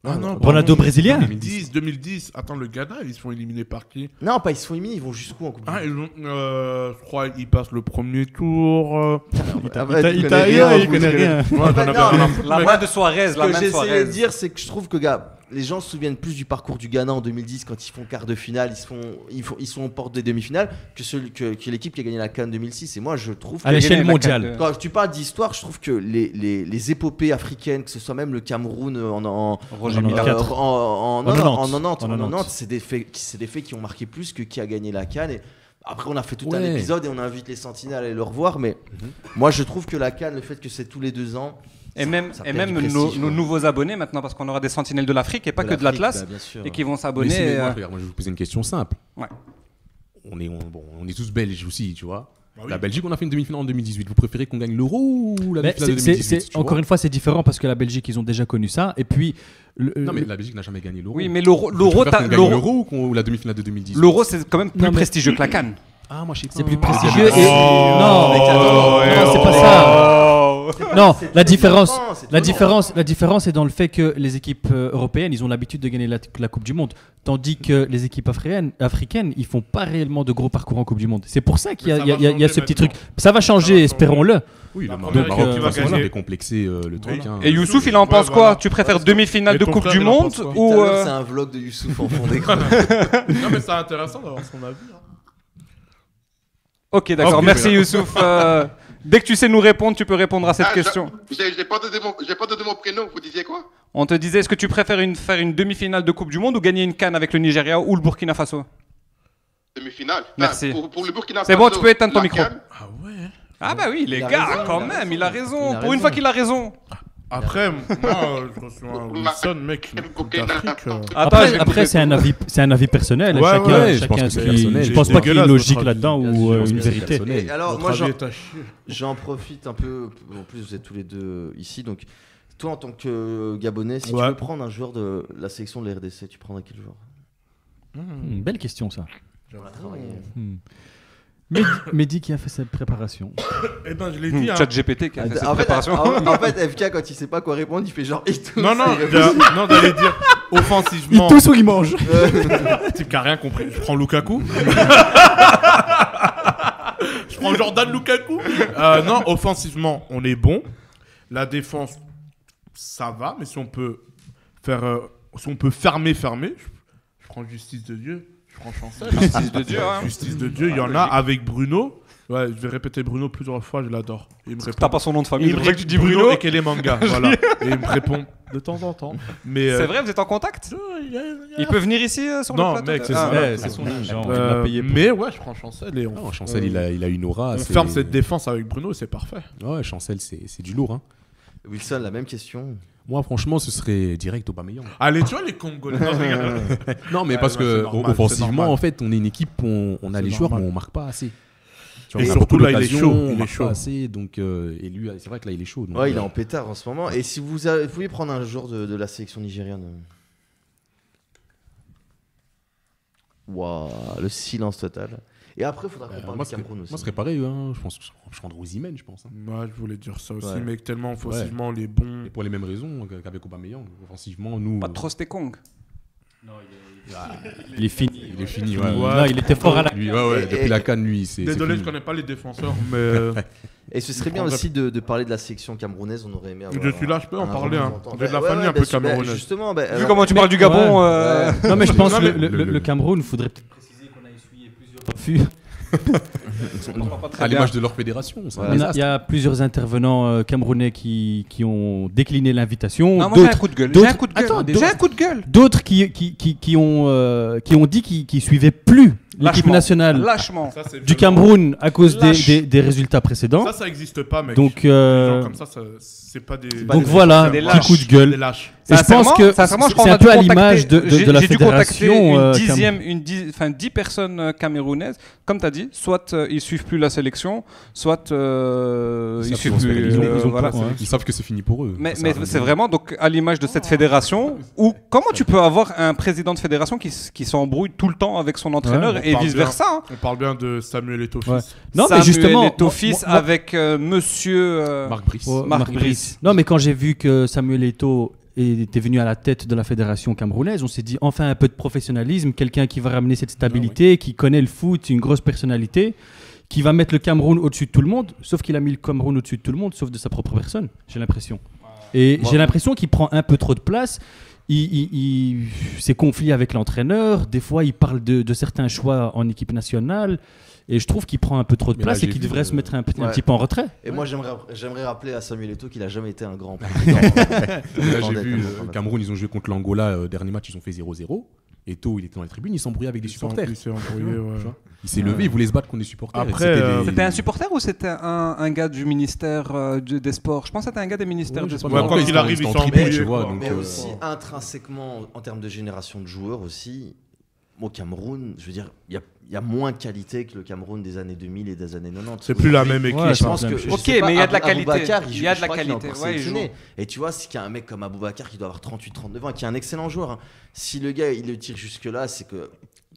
Ah non, Ronaldo brésilien. 2010. Attends, le Ghana, ils se font éliminer par qui? Non, pas ils se font éliminer, ils vont jusqu'où en Coupe du Monde? Je crois qu'ils passent le premier tour. Il connaît rien. La main de Suarez. Ce que j'essayais de dire, c'est que je trouve que, gars, les gens se souviennent plus du parcours du Ghana en 2010 quand ils font quart de finale, ils sont aux portes des demi-finales que l'équipe qui a gagné la CAN 2006. Et moi, je trouve à l'échelle mondiale. Quand tu parles d'histoire, je trouve que les épopées africaines, que ce soit même le Cameroun en 90, c'est des faits qui ont marqué plus que qui a gagné la CAN. Et après, on a fait tout un épisode et on invite les sentinelles à aller le revoir. Mais moi, je trouve que la CAN, le fait que c'est tous les 2 ans. Et même nos nouveaux abonnés maintenant, parce qu'on aura des sentinelles de l'Afrique et pas que de l'Atlas, et qui vont s'abonner. Moi, je vais vous poser une question simple. Ouais. On est tous belges aussi, tu vois. La Belgique, on a fait une demi-finale en 2018. Vous préférez qu'on gagne l'Euro ou la demi-finale de 2018 Encore une fois, c'est différent parce que la Belgique, ils ont déjà connu ça. Et puis. Non, mais la Belgique n'a jamais gagné l'Euro. Oui, mais l'Euro ou la demi-finale de 2018. L'Euro, c'est quand même plus prestigieux que la CAN. Ah, moi je sais pas. C'est plus prestigieux. Non, c'est pas ça. Non, la différence est dans le fait que les équipes européennes, ils ont l'habitude de gagner la Coupe du Monde, tandis que les équipes africaines, ils font pas réellement de gros parcours en Coupe du Monde. C'est pour ça qu'il y a ce petit truc. Ça va changer, espérons-le. Oui, le Maroc va décomplexer le truc. Et Youssouf, il en pense quoi? Tu préfères demi-finale de Coupe du Monde ou c'est un vlog de Youssouf en fond d'écran? Non, mais c'est intéressant d'avoir son avis. Ok, d'accord. Merci Youssouf. Dès que tu sais nous répondre, tu peux répondre à cette question. J'ai pas donné mon prénom. Vous disiez quoi? On te disait, est-ce que tu préfères faire une demi-finale de Coupe du Monde ou gagner une CAN avec le Nigeria ou le Burkina Faso? Demi-finale. Merci. Pour le Burkina Faso. C'est bon, tu peux éteindre ton micro. Ah ouais. Ah bah oui, les gars, quand même, il a raison. Pour une fois qu'il a raison. Après, moi, je reçois un Wilson, mec, une Coupe d'Afrique. Après, c'est un avis personnel. Je pense pas qu'il y ait une logique là-dedans ou une vérité. Et alors, moi, j'en profite un peu. En plus, vous êtes tous les deux ici, donc toi, en tant que Gabonais, si tu veux prendre un joueur de la sélection de la RDC, tu prendrais quel joueur? Belle question, ça. J'aimerais travailler. Mehdi qui a fait sa préparation. Eh ben, je l'ai dit. ChatGPT qui a fait sa préparation. En fait, FK, quand il sait pas quoi répondre, il fait genre il tousse. Non, j'allais dire offensivement. Il tousse ou il mange. Type qui a rien compris. Je prends Lukaku. Je prends Jordan Lukaku. Non, offensivement, on est bon. La défense, ça va. Mais si on peut fermer, je prends Justice de Dieu. Chancel. Justice de Dieu, il y en a avec Bruno. Ouais, je vais répéter Bruno plusieurs fois, je l'adore. T'as pas son nom de famille, il me tu dis Bruno et Kelemanga, voilà. Et il me répond de temps en temps. Mais c'est vrai, vous êtes en contact? Il peut venir ici sur le plateau? Non, mec, c'est son agent. Mais ouais, je prends Chancel. Chancel, il a une aura. On ferme cette défense avec Bruno, c'est parfait. Ouais, Chancel, c'est du lourd. Wilson, la même question. Moi, franchement, ce serait direct Aubameyang. Allez, tu vois les Congolais. Non, mais parce que offensivement, en fait, on est une équipe, on a les joueurs, mais on marque pas assez. Et surtout là, il est chaud. On marque pas assez, donc et lui, c'est vrai que là, il est chaud. Ouais, il est en pétard en ce moment. Et si vous pouviez prendre un joueur de la sélection nigériane? Waouh, le silence total. Et après, il faudra qu'on parle du Cameroun aussi. Moi, ce serait pareil. Je pense que je prendrais Osimhen, je pense. Ouais, je voulais dire ça aussi, mais tellement offensivement, les bons. Et pour les mêmes raisons qu'avec Aubameyang. Offensivement, nous. Pas trop Stekong. Il est fini. Il est fini, Non, il était fort à la lui, depuis la CAN, lui, c'est Désolé, fini. je connais pas les défenseurs, mais... Et ce serait bien aussi de parler de la sélection camerounaise, on aurait aimé avoir... Je suis là, je peux en parler, hein. représentant. J'ai de la famille un peu camerounaise. Justement, Vu comment tu parles du Gabon... Non, mais je pense que le Cameroun, il faudrait peut-être préciser qu'on a essuyé plusieurs refus. À l'image de leur fédération. Il y a plusieurs intervenants camerounais qui ont décliné l'invitation. Non, moi j'ai un coup de gueule. J'ai un coup de gueule. D'autres qui ont dit qu'ils suivaient plus l'équipe nationale du Cameroun à cause des résultats précédents. Ça existe pas, mec. Donc, des gens comme ça, c'est pas des... Donc voilà, petit coup de gueule. Des lâches. Et je pense que c'est un peu à l'image de la fédération. J'ai dû contacter 10 personnes camerounaises. Comme tu as dit, soit ils suivent plus la sélection, soit ils suivent plus. Ils savent que c'est fini pour eux. Mais c'est vraiment donc à l'image de cette fédération où comment tu peux avoir un président de fédération qui s'embrouille tout le temps avec son entraîneur et vice versa. On parle bien de Samuel Eto'o fils. Non, mais justement, Eto'o fils avec Monsieur Marc Brice. Non, mais quand j'ai vu que Samuel Eto'o était venu à la tête de la fédération camerounaise, on s'est dit enfin un peu de professionnalisme, quelqu'un qui va ramener cette stabilité, qui connaît le foot, une grosse personnalité, qui va mettre le Cameroun au-dessus de tout le monde, sauf qu'il a mis le Cameroun au-dessus de tout le monde, sauf de sa propre personne, j'ai l'impression. Et j'ai l'impression qu'il prend un peu trop de place. Ses conflits avec l'entraîneur, des fois il parle de certains choix en équipe nationale. Et je trouve qu'il prend un peu trop de place et qu'il devrait se mettre un petit peu en retrait. Et moi, j'aimerais rappeler à Samuel Eto'o qu'il n'a jamais été un grand président. Là, j'ai vu le Cameroun, ils ont joué contre l'Angola. Dernier match, ils ont fait 0-0. Eto'o, il était dans la tribune, il s'embrouillait avec des supporters. Il s'est levé, il voulait se battre contre des supporters. Après, c'était un supporter ou c'était un gars du ministère des Sports? Je pense que c'était un gars des ministères des Sports. Quand il arrive, il s'embrouille. Mais aussi, intrinsèquement, en termes de génération de joueurs aussi, au Cameroun, je veux dire, il y a moins de qualité que le Cameroun des années 2000 et des années 90. C'est plus la même équipe. Je pense que, mais il y a de la qualité. Il y a de la qualité. Et tu vois, c'est qu'il y a un mec comme Aboubacar qui doit avoir 38-39 ans, qui est un excellent joueur. Hein. Si le gars il le tire jusque-là, c'est que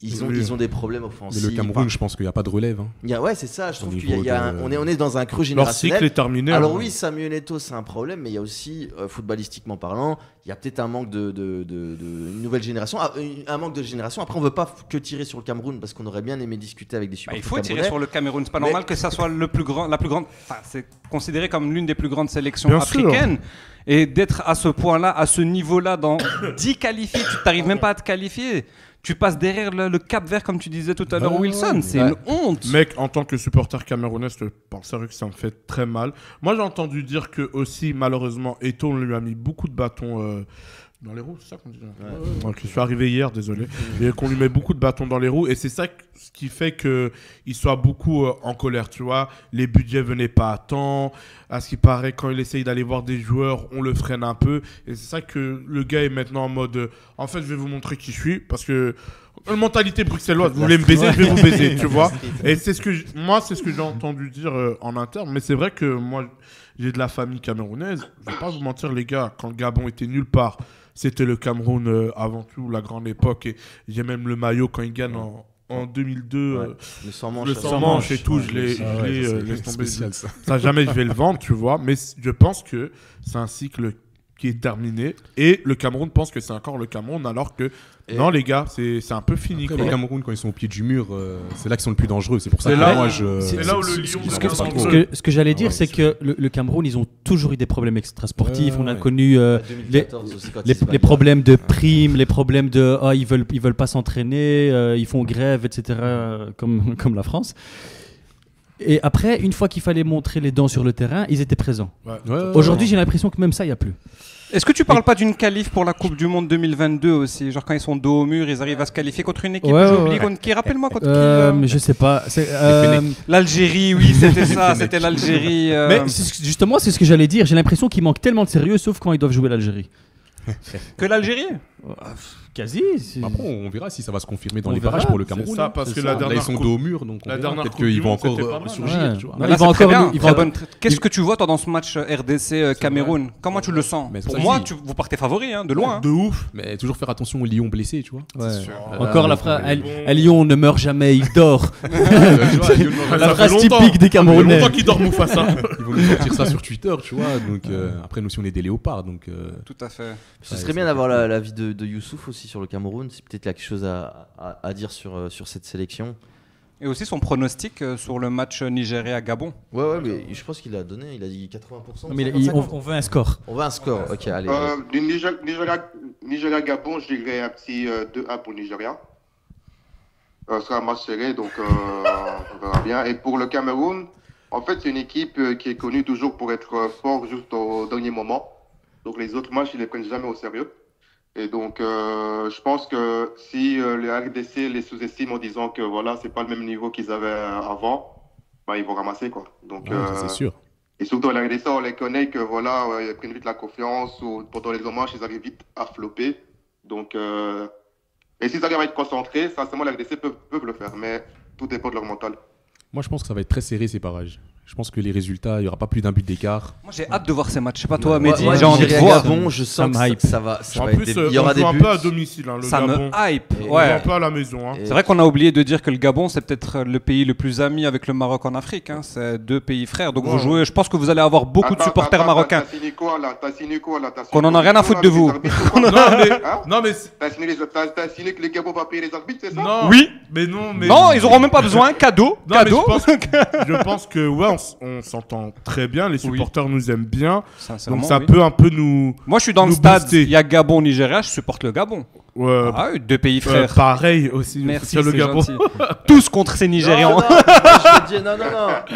ils ont des problèmes offensifs. Mais le Cameroun, je pense qu'il n'y a pas de relève. Ouais, c'est ça. Je trouve qu'on est dans un creux générationnel. Leur cycle est terminé. Alors oui, Samuel Eto'o, c'est un problème, mais il y a aussi, footballistiquement parlant, il y a peut-être un manque de une nouvelle génération. Un manque de génération. Après, on ne veut pas que tirer sur le Cameroun parce qu'on aurait bien aimé discuter avec des supporters. Il faut tirer sur le Cameroun. C'est pas normal que ça soit la plus grande. C'est considéré comme l'une des plus grandes sélections africaines. Et d'être à ce point-là, à ce niveau-là, dans 10 qualifiés, tu n'arrives même pas à te qualifier. Tu passes derrière le Cap Vert, comme tu disais tout à l'heure, Wilson. C'est une honte. Mec, en tant que supporter camerounais, je te parle sérieux que ça me fait très mal. Moi, j'ai entendu dire que aussi, malheureusement, Eto'o lui a mis beaucoup de bâtons dans les roues, c'est ça qu'on dit. Je suis arrivé hier, désolé. Et qu'on lui met beaucoup de bâtons dans les roues. Et c'est ça ce qui fait qu'il soit beaucoup en colère, tu vois. Les budgets venaient pas à temps. À ce qui paraît, quand il essaye d'aller voir des joueurs, on le freine un peu. Et c'est ça que le gars est maintenant en mode en fait, je vais vous montrer qui je suis. Parce que une mentalité bruxelloise, vous voulez me baiser, je vais vous baiser, tu vois. Et c'est ce que j'ai entendu dire en interne. Mais c'est vrai que moi, j'ai de la famille camerounaise. Je vais pas vous mentir, les gars, quand le Gabon était nulle part, c'était le Cameroun avant tout, la grande époque. Et j'ai même le maillot quand il gagne en 2002. Le sans manche et tout, je l'ai laisse tomber. Ça, jamais je vais le vendre, tu vois. Mais je pense que c'est un cycle qui est terminé. Et le Cameroun pense que c'est encore le Cameroun, alors que non, les gars, c'est un peu fini. Après, le Cameroun, quand ils sont au pied du mur, c'est là qu'ils sont le plus dangereux. C'est pour ça que là, moi, c'est là où le lion. Ce que j'allais dire, c'est que le Cameroun, ils ont toujours eu des problèmes extrasportifs. On a connu les problèmes de primes, les problèmes de ils veulent pas s'entraîner, ils font grève, etc. Comme la France. Et après, une fois qu'il fallait montrer les dents sur le terrain, ils étaient présents. Aujourd'hui, j'ai l'impression que même ça, il n'y a plus. Est-ce que tu parles pas d'une qualif pour la Coupe du Monde 2022 aussi? Genre quand ils sont dos au mur, ils arrivent à se qualifier contre une équipe, qui rappelle-moi contre qui je sais pas. L'Algérie, oui, c'était ça, c'était l'Algérie. Mais justement, c'est ce que j'allais dire. J'ai l'impression qu'ils manquent tellement de sérieux, sauf quand ils doivent jouer l'Algérie. Que l'Algérie Quasi. Après, on verra si ça va se confirmer dans les barrages pour le Cameroun. C'est ça, parce que là, ils sont dos au mur, donc peut-être qu'ils vont encore surgir. Qu'est-ce que tu vois toi dans ce match RDC Cameroun? Comment tu le sens? Pour moi, vous partez favori, de loin. De ouf. Mais toujours faire attention aux lions blessés, tu vois. Encore la phrase un lion ne meurt jamais, il dort. La phrase typique des Camerounais. Ça fait longtemps qu'ils dorment Mufasa. Ils vont nous sortir ça sur Twitter, tu vois. Donc après, nous aussi, on est des léopards. Tout à fait. Ce serait bien d'avoir l'avis de de Youssouf aussi sur le Cameroun. C'est peut-être là quelque chose à dire sur cette sélection. Et aussi son pronostic sur le match Nigeria-Gabon. Ouais, mais je pense qu'il a donné, il a dit 80%. Non, mais on veut un score. On veut un score, ok, allez. Du Nigeria-Gabon, je dirais un petit 2-1 pour Nigeria. Ce sera un match serré, donc on verra bien. Et pour le Cameroun, en fait, c'est une équipe qui est connue toujours pour être fort juste au dernier moment. Donc les autres matchs, ils les prennent jamais au sérieux. Et donc, je pense que si le RDC les sous-estime en disant que voilà, c'est pas le même niveau qu'ils avaient avant, bah, ils vont ramasser, quoi. Donc, c'est sûr. Et surtout, la RDC, on les connaît que voilà, ils prennent vite la confiance, ou pendant les hommages, ils arrivent vite à flopper. Donc, et s'ils arrivent à être concentrés, sincèrement, la RDC peuvent le faire, mais tout dépend de leur mental. Moi, je pense que ça va être très serré ces barrages. Je pense que les résultats, il n'y aura pas plus d'un but d'écart. Moi, j'ai hâte de voir ces matchs. Je sais pas toi, Mehdi, j'ai envie de voir. Gabon, je sens que ça va en être plus, il y aura des buts. un peu à domicile, hein, le ça Gabon. me hype. On joue un peu à la maison. Hein. C'est vrai qu'on a oublié de dire que le Gabon, c'est peut-être le pays le plus ami avec le Maroc en Afrique. Hein. C'est 2 pays frères. Donc vous jouez. Je pense que vous allez avoir beaucoup de supporters marocains. T'as signé quoi là? Qu'on en a rien à foutre de vous. Non mais t'as signé que le Gabon va payer les arbitres, c'est ça? Non. Oui. Mais non, mais non, ils auront même pas besoin. Cadeau. Cadeau. Je pense que ouais, on s'entend très bien. Les supporters nous aiment bien. Donc ça oui. peut un peu nous. Moi, je suis dans le stade. Il y a Gabon, Nigeria. Je supporte le Gabon. Ah, 2 pays frères. Pareil aussi. Merci, le Gabon. Tous contre ces Nigérians. Non.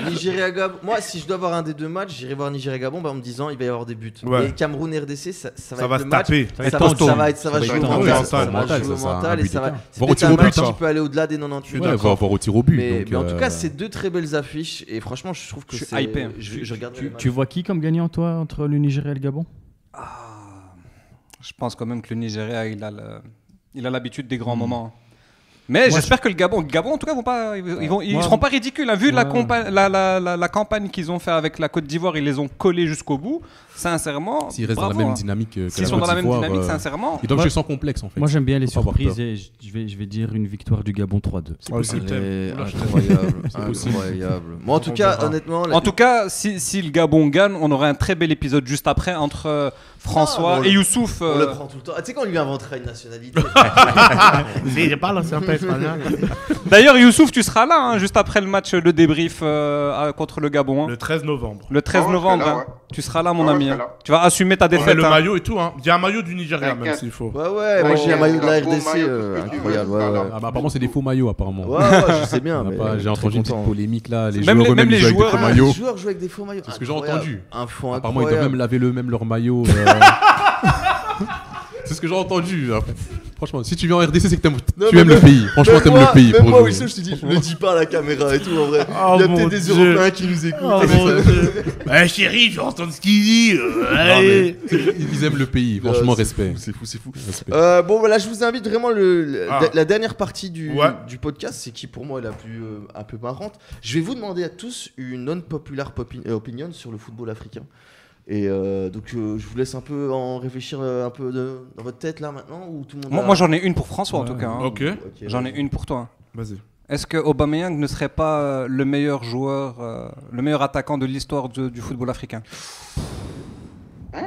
Nigeria-Gabon. Moi, si je dois avoir un des 2 matchs, j'irai voir Nigeria-Gabon en me disant il va y avoir des buts. Ouais. Et Cameroun-RDC, ça va être se le taper. Match. Ça va jouer au mental. Ça va jouer au mental et ça va. C'est un match qui peut aller au-delà des 98. Ouais, va avoir au tir au but. Mais en tout cas, c'est 2 très belles affiches et franchement, je trouve que c'est hypé. Je regarde. Tu vois qui comme gagnant, toi, entre le Nigeria et le Gabon? Je pense quand même que le Nigeria, il a l'habitude des grands moments. Mais j'espère que le Gabon, en tout cas, ils seront pas ridicules. Hein. Vu la campagne qu'ils ont fait avec la Côte d'Ivoire, ils les ont collés jusqu'au bout. Sincèrement, s'ils restent dans la même dynamique que s'ils sont dans la même dynamique, sincèrement. Ils doivent jouer sans complexe en fait. Moi j'aime bien les surprises et je vais dire une victoire du Gabon 3-2. C'est possible. Incroyable. Moi en tout cas, honnêtement. En tout cas, si le Gabon gagne, on aura un très bel épisode juste après entre François et Youssouf. On le prend tout le temps. Tu sais qu'on lui inventera une nationalité. J'ai pas lancé un peu espagnol. D'ailleurs, Youssouf, tu seras là hein, juste après le match de débrief contre le Gabon. Hein. Le 13 novembre. Le 13 novembre. Là, ouais. Tu seras là, mon ami. Hein. Tu vas assumer ta défaite. Le maillot et tout. Hein. Il y a un maillot du Nigeria, même s'il faut. Ouais, moi j'ai un maillot de la RDC. Incroyable. Ah bah apparemment, c'est des faux maillots, apparemment. Ouais, je sais bien. J'ai entendu une petite polémique là. Les même joueurs les joueurs jouent avec des faux maillots. Les joueurs jouent avec des faux maillots. C'est ce que j'ai entendu. Apparemment, ils doivent même laver leur maillot. C'est ce que j'ai entendu. Franchement, si tu viens en RDC, c'est que tu aimes le pays. Franchement, t'aimes le pays. Même moi, Wilson, je te dis, ne dis pas à la caméra et tout, en vrai. Il y a peut-être des Européens qui nous écoutent. Chérie, je vais entendre ce qu'il dit. Ils aiment le pays. Franchement, respect. C'est fou. Bon, voilà, je vous invite vraiment la dernière partie du podcast, c'est qui pour moi est la plus un peu marrante. Je vais vous demander à tous une non-popular opinion sur le football africain. Et donc je vous laisse un peu en réfléchir un peu dans votre tête là maintenant ou tout le monde. Moi j'en ai une pour François en tout cas. Hein. Ok. J'en ai une pour toi. Vas-y. Est-ce que Aubameyang ne serait pas le meilleur joueur, le meilleur attaquant de l'histoire du football africain?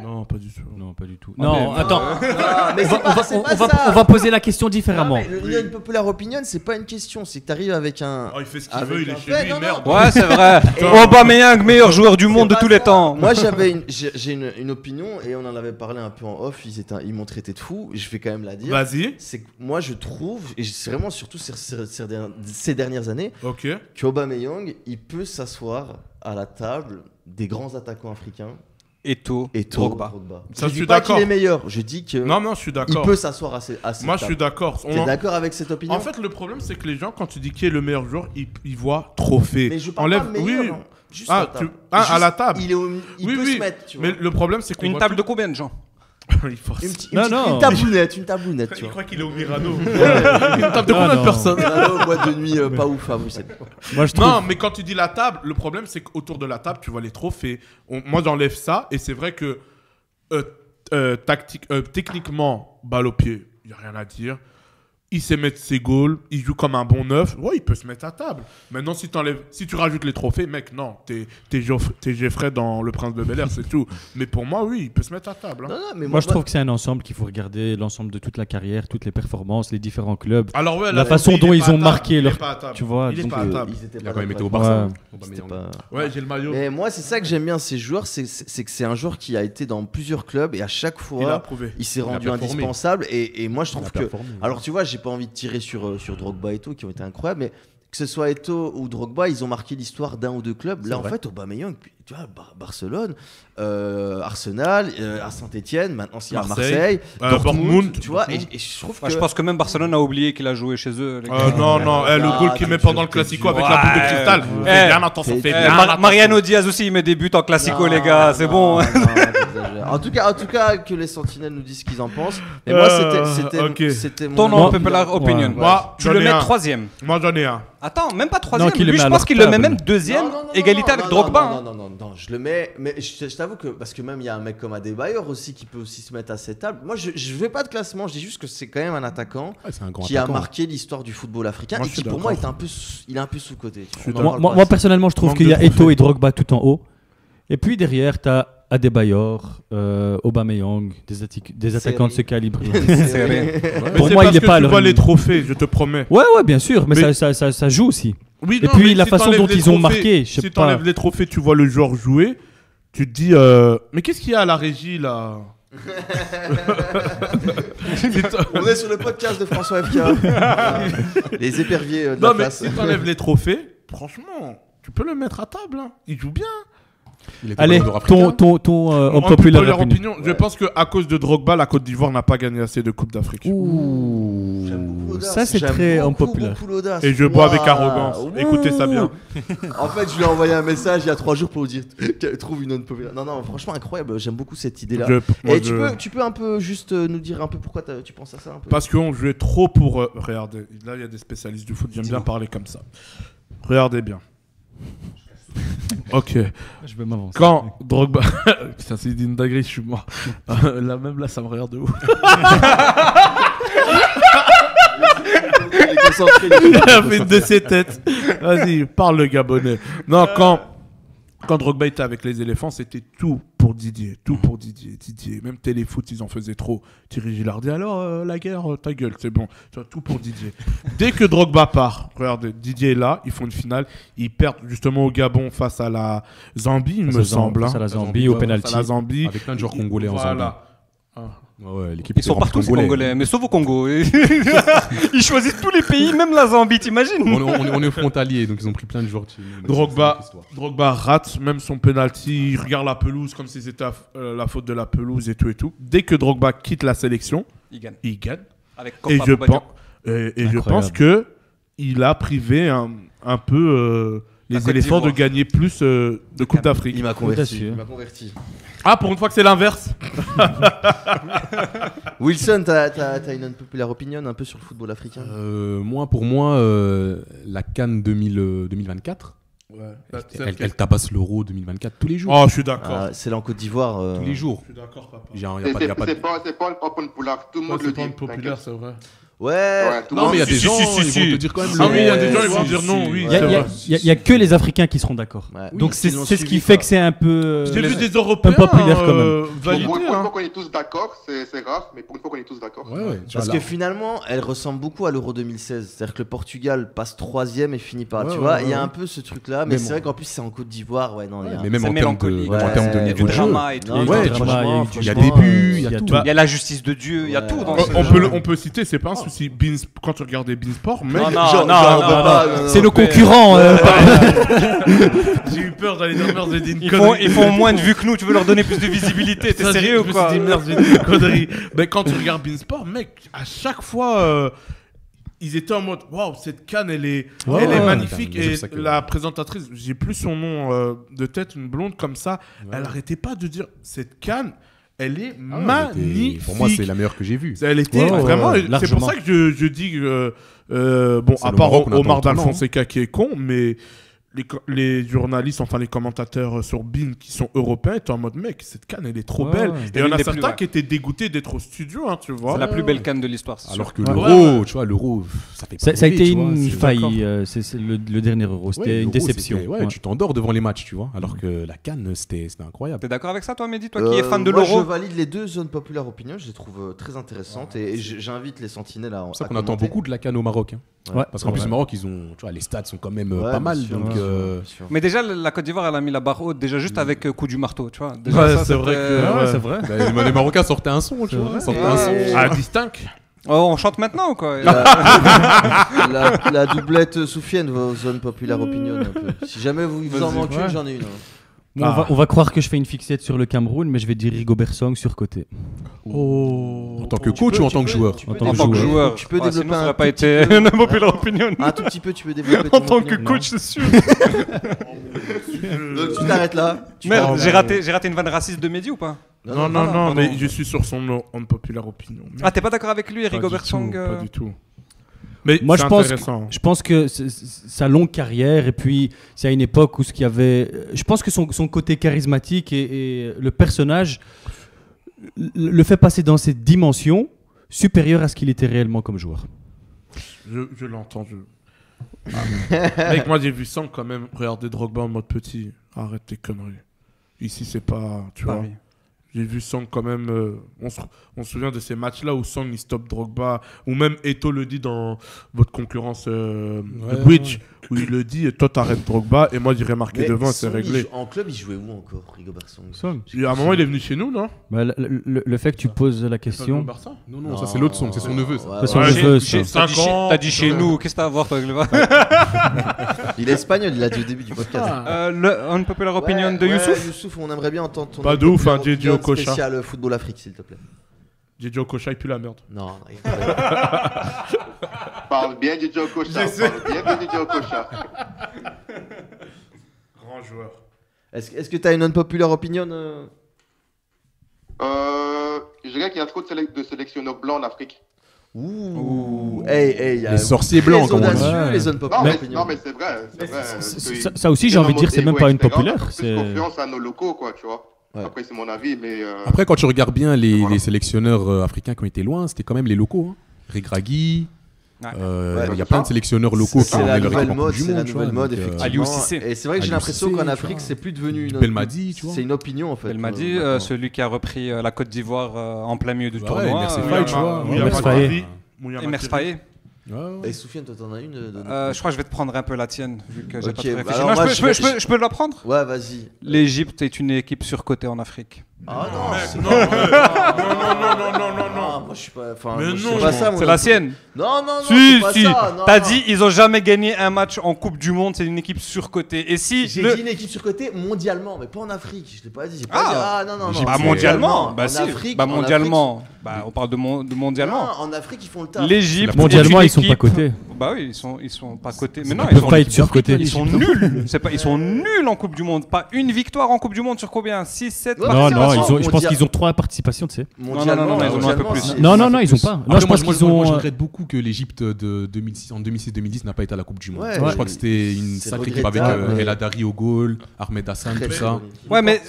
Non, pas du tout. Non, pas du tout. Non, attends. On va poser la question différemment. Une populaire opinion, c'est pas une question, c'est que t'arrives avec un. Oh, il fait ce qu'il veut, il est chez lui, merde. Ouais, c'est vrai. Aubameyang, meilleur joueur du monde de tous les temps. Moi, j'ai une opinion et on en avait parlé un peu en off. Ils m'ont traité de fou. Je vais quand même la dire. Vas-y. C'est que moi, je trouve, et c'est vraiment surtout ces dernières années, qu'Aubameyang, il peut s'asseoir à la table des grands attaquants africains. Eto'o, Drogba. Ça, je dis pas qu'il est meilleur, je dis que non, je suis d'accord. Il peut s'asseoir à cette Moi, je suis d'accord. T'es d'accord avec cette opinion? En fait, le problème, c'est que les gens, quand tu dis qui est le meilleur joueur, ils voient trophée. Mais je parle pas de meilleur. Oui. Juste à la table. Il peut se mettre, tu vois. Mais le problème, c'est qu'on une table de combien de gens? Une tablounette, tu vois. Il croit qu'il est au Mirano. Une table de combien de personnes? Mirano, boîte de nuit, pas ouf à Bruxelles. Non, mais quand tu dis la table, le problème c'est qu'autour de la table, tu vois les trophées. Moi, j'enlève ça et c'est vrai que techniquement, balle au pied, il n'y a rien à dire. il sait mettre ses goals, il joue comme un bon neuf. Ouais, il peut se mettre à table. Maintenant, si tu rajoutes les trophées, mec, non, t'es Geoffrey dans Le Prince de Bel-Air, c'est tout. Mais pour moi, oui, il peut se mettre à table. Hein. Non, mais moi, je trouve que c'est un ensemble qu'il faut regarder, l'ensemble de toute la carrière, toutes les performances, les différents clubs. Alors, ouais, la façon dont ils ont marqué leur. Tu vois, il est pas à table. Il a quand même été au Barça. Ouais, j'ai le maillot. Mais moi, c'est ça que j'aime bien ces joueurs, c'est que c'est un joueur qui a été dans plusieurs clubs et à chaque fois, il s'est rendu indispensable. Et moi, je trouve que. Alors, tu vois, j'ai pas envie de tirer sur Drogba et Eto'o qui ont été incroyables, mais que ce soit Eto'o ou Drogba, ils ont marqué l'histoire d'un ou deux clubs. Là, en fait, Aubameyang, tu vois, Barcelone, Arsenal, à Saint-Etienne, maintenant c'est à Marseille, Dortmund, tu vois. Et je trouve que... Je pense que même Barcelone a oublié qu'il a joué chez eux. Non, le goal qu'il met pendant le Classico avec la boule de cristal. Bien attention, Mariano Diaz aussi, il met des buts en Classico, les gars, c'est bon. En tout cas, que les Sentinelles nous disent ce qu'ils en pensent. Mais moi, c'était ton unpopular opinion. Tu le mets 3e. Moi, j'en ai un. Attends, même pas 3e. Lui, je pense qu'il le met même 2e, égalité avec Drogba. Non, je le mets. Mais je t'avoue que, parce que même il y a un mec comme Adebayor aussi qui peut aussi se mettre à cette table. Moi, je veux pas de classement, je dis juste que c'est quand même un attaquant qui a marqué l'histoire du football africain et qui, pour moi, il est un peu sous-coté. Moi, personnellement, je trouve qu'il y a Eto'o et Drogba tout en haut. Et puis derrière, tu as Adebayor, Aubameyang, des attaquants de ce calibre. Pour moi, il n'est pas. Tu vois les trophées, je te promets. Ouais, bien sûr, mais ça joue aussi. Oui, et puis la façon dont ils ont marqué, je sais pas. Si tu enlèves les trophées, tu vois le joueur jouer, tu te dis, mais qu'est-ce qu'il y a à la régie là? On est sur le podcast de François FK. Les éperviers de la place. Mais si tu enlèves les trophées, franchement, tu peux le mettre à table. Hein. Il joue bien. Allez, ton unpopular opinion. Je pense qu'à cause de Drogba, la Côte d'Ivoire n'a pas gagné assez de Coupe d'Afrique. Ça, c'est très unpopular. Et je bois avec arrogance. Écoutez ça bien. En fait, je lui ai envoyé un message il y a 3 jours pour vous dire trouve une unpopular. Non, franchement, incroyable. J'aime beaucoup cette idée-là. Et tu peux un peu juste nous dire un peu pourquoi tu penses à ça un peu. Parce qu'on jouait trop pour. Regardez, là, il y a des spécialistes du foot. J'aime bien parler comme ça. Regardez bien. Ok. Je vais m'avancer. Quand Drogba. Putain, c'est une dinguerie, je suis mort. Là, ça me regarde de ouf. Il a fait une de ses têtes. Vas-y, parle le Gabonais. Non, quand Drogba était avec les éléphants, c'était tout pour Didier. Tout pour Didier. Même Téléfoot, ils en faisaient trop. Thierry Gillard dit alors, la guerre, ta gueule, c'est bon. Tout pour Didier. Dès que Drogba part, regardez, Didier est là, ils font une finale. Ils perdent justement au Gabon face à la Zambie, il me semble. Face à la Zambie, au penalty. Avec plein de joueurs congolais en Zambie. Ouais, ils sont partout congolais, mais sauf au Congo. Ils choisissent tous les pays, même la Zambie, t'imagines? On est frontalier, donc ils ont pris plein de joueurs. Drogba rate même son penalty, il regarde la pelouse comme si c'était la faute de la pelouse et tout. Dès que Drogba quitte la sélection, il gagne. Avec et je pense que il a privé un peu les éléphants de gagner plus de Coupe d'Afrique. Il m'a converti. Ah, pour une fois que c'est l'inverse. Wilson, t'as une unpopular opinion un peu sur le football africain? Pour moi, la CAN 2024. Ouais. Elle tabasse l'Euro 2024 tous les jours. Oh, je suis d'accord. C'est là en Côte d'Ivoire. Tous les jours. Je suis d'accord, papa. C'est pas un populaire. Tout le monde le dit. C'est pas populaire, c'est vrai. Ouais. Non, mais il y a des gens qui vont te dire quand même. Ah oui, il y a des gens qui vont dire non. Oui. Il y a que les Africains qui seront d'accord. Donc c'est ce qui fait que c'est un peu. J'ai vu des Européens populaires quand même. Pour une fois qu'on est tous d'accord, c'est rare, mais pour une fois qu'on est tous d'accord. Parce que finalement, elle ressemble beaucoup à l'Euro 2016. C'est-à-dire que le Portugal passe 3e et finit par. Tu vois, il y a un peu ce truc-là, mais c'est vrai qu'en plus c'est en Côte d'Ivoire. Mais même en termes de niveau de jeu, il y a des buts, il y a tout. Il y a la justice de Dieu, il y a tout dans ce jeu. On peut citer, c'est pas un souci. Quand tu regardais Beansport, mec, c'est nos concurrents. J'ai eu peur d'aller dire merde, j'ai dit une connerie. Ils font moins de vues que nous, tu veux leur donner plus de visibilité, t'es sérieux ou quoi? Je me suis dit merde, j'ai dit une connerie. Mais quand tu regardes Beansport, mec, à chaque fois, ils étaient en mode waouh, cette canne elle est magnifique. Et la présentatrice, j'ai plus son nom de tête, une blonde comme ça, elle arrêtait pas de dire cette canne. Elle est magnifique. Pour moi, c'est la meilleure que j'ai vue. Elle était vraiment. C'est pour ça que je dis que à part Omar Dal Fonseca qui est con, mais les journalistes, enfin les commentateurs sur BeIN qui sont européens étaient en mode mec, cette canne elle est trop belle. Et on a certains qui étaient dégoûtés d'être au studio, hein, tu vois. C'est la plus belle canne de l'histoire. Alors que l'euro, tu vois, l'euro, ça a été une faille. C'est le dernier euro, c'était une déception. Tu t'endors devant les matchs, tu vois. Alors que la canne, c'était incroyable. T'es d'accord avec ça, toi, Mehdi, toi qui es fan de l'euro? Moi, je valide les deux zones populaires opinion. Je les trouve très intéressantes et j'invite les sentinelles à. C'est ça qu'on attend beaucoup de la canne au Maroc. Parce qu'en plus, au Maroc, les stades sont quand même pas mal. Mais déjà, la Côte d'Ivoire, elle a mis la barre haute, déjà juste avec coup du marteau, tu vois. Déjà, c'est vrai que. C'est vrai. Les Marocains sortaient un son, tu vois. Distinct. Oh, on chante maintenant ou quoi? La doublette Soufiane, vos zones populaires opinion un peu. Si jamais vous en manquez une, j'en ai une. On va croire que je fais une fixette sur le Cameroun, mais je vais dire Rigobert Song surcoté. En tant que coach ou en tant que joueur? En tant que joueur. Tu peux développer ça n'a pas été une populaire opinion. Un tout petit peu, tu peux développer. En tant que coach, c'est sûr. Donc tu t'arrêtes là. Merde, j'ai raté une vanne raciste de Mehdi ou pas? Non, mais je suis sur son unpopular opinion. Ah, t'es pas d'accord avec lui, Rigobert Song? Pas du tout. Mais moi, je pense que sa longue carrière, et puis c'est à une époque où ce qu'il y avait. Je pense que son côté charismatique et le personnage le fait passer dans cette dimension supérieure à ce qu'il était réellement comme joueur. Je l'entends. Mec, moi j'ai vu Song quand même regarder Drogba en mode petit. Arrête tes conneries. Ici, c'est pas. Tu vois. Oui. J'ai vu Song quand même. On se souvient de ces matchs-là où Song il stoppe Drogba, ou même Eto'o le dit dans votre concurrence Twitch, où il le dit, toi t'arrêtes Drogba, et moi j'irai marquer devant, et c'est réglé. En club, il jouait où encore, Rigobert Song? À un moment, il est venu chez nous, non? Le fait que tu poses la question. Non, ça c'est l'autre Song, c'est son neveu. C'est son neveu. T'as dit chez nous, qu'est-ce que t'as à voir, toi, Gleva? Il est espagnol, il l'a dit au début du podcast. Le unpopular opinion de Youssouf? Youssouf, on aimerait bien entendre ton. Pas de ouf, hein, Didio Kocha. Spécial football Afrique, s'il te plaît. Didio Kocha, il pue la merde. Non. Parle bien Didio Kocha. Grand joueur. Est-ce que tu as une unpopular opinion Je dirais qu'il y a trop de sélectionneurs blancs en Afrique. Ouh. Hey, les sorciers blancs, comme on dit. Les zones populaires. Non, mais c'est vrai. Ça aussi, j'ai envie de dire, c'est même pas une populaire. C'est confiance à nos locaux, quoi, tu vois. Ouais. Après, c'est mon avis, mais. Après, quand tu regardes bien les sélectionneurs africains qui ont été loin, c'était quand même les locaux. Regragui. Il y a plein de sélectionneurs locaux qui ont la leur équipe en mode, Coupe du Monde. C'est la nouvelle mode, effectivement. Et c'est vrai que j'ai l'impression qu'en Afrique, c'est plus devenu une. Belmadi, tu vois. C'est une opinion, en fait. Belmadi, celui qui a repris la Côte d'Ivoire en plein milieu du tournoi. Merci Faye, tu vois. Merci Faye. Et Soufiane, toi t'en as une je crois que je vais te prendre un peu la tienne, vu que j'ai pas trop réfléchi. Je peux la prendre? Ouais, vas-y. L'Égypte est une équipe surcotée en Afrique. Ah non, non. Moi je suis pas. C'est la sienne. Non. Si. T'as dit ils ont jamais gagné un match en Coupe du Monde, c'est une équipe surcotée. Et si j'ai dit une équipe surcotée mondialement, mais pas en Afrique. Je l'ai pas dit. Non. Bah mondialement. Bah si. Afrique, bah mondialement. Bah on parle de mondialement. Non, en Afrique ils font le taf. L'Égypte. Mondialement ils sont pas cotés. Bah oui, ils sont pas cotés. Mais non, ils peuvent pas être surcotés. Ils sont nuls. Ils sont nuls en Coupe du Monde. Pas une victoire en Coupe du Monde sur combien? 6, 7 Non, je pense qu'ils ont 3 participations, tu sais. Non, ils en ont un peu plus. Non, ils ont pas. Moi, je regrette beaucoup que l'Égypte en 2006-2010 n'a pas été à la Coupe du Monde. Je crois que c'était une sacrée équipe avec El Hadari au goal, Ahmed Hassan, tout ça. Ouais, mais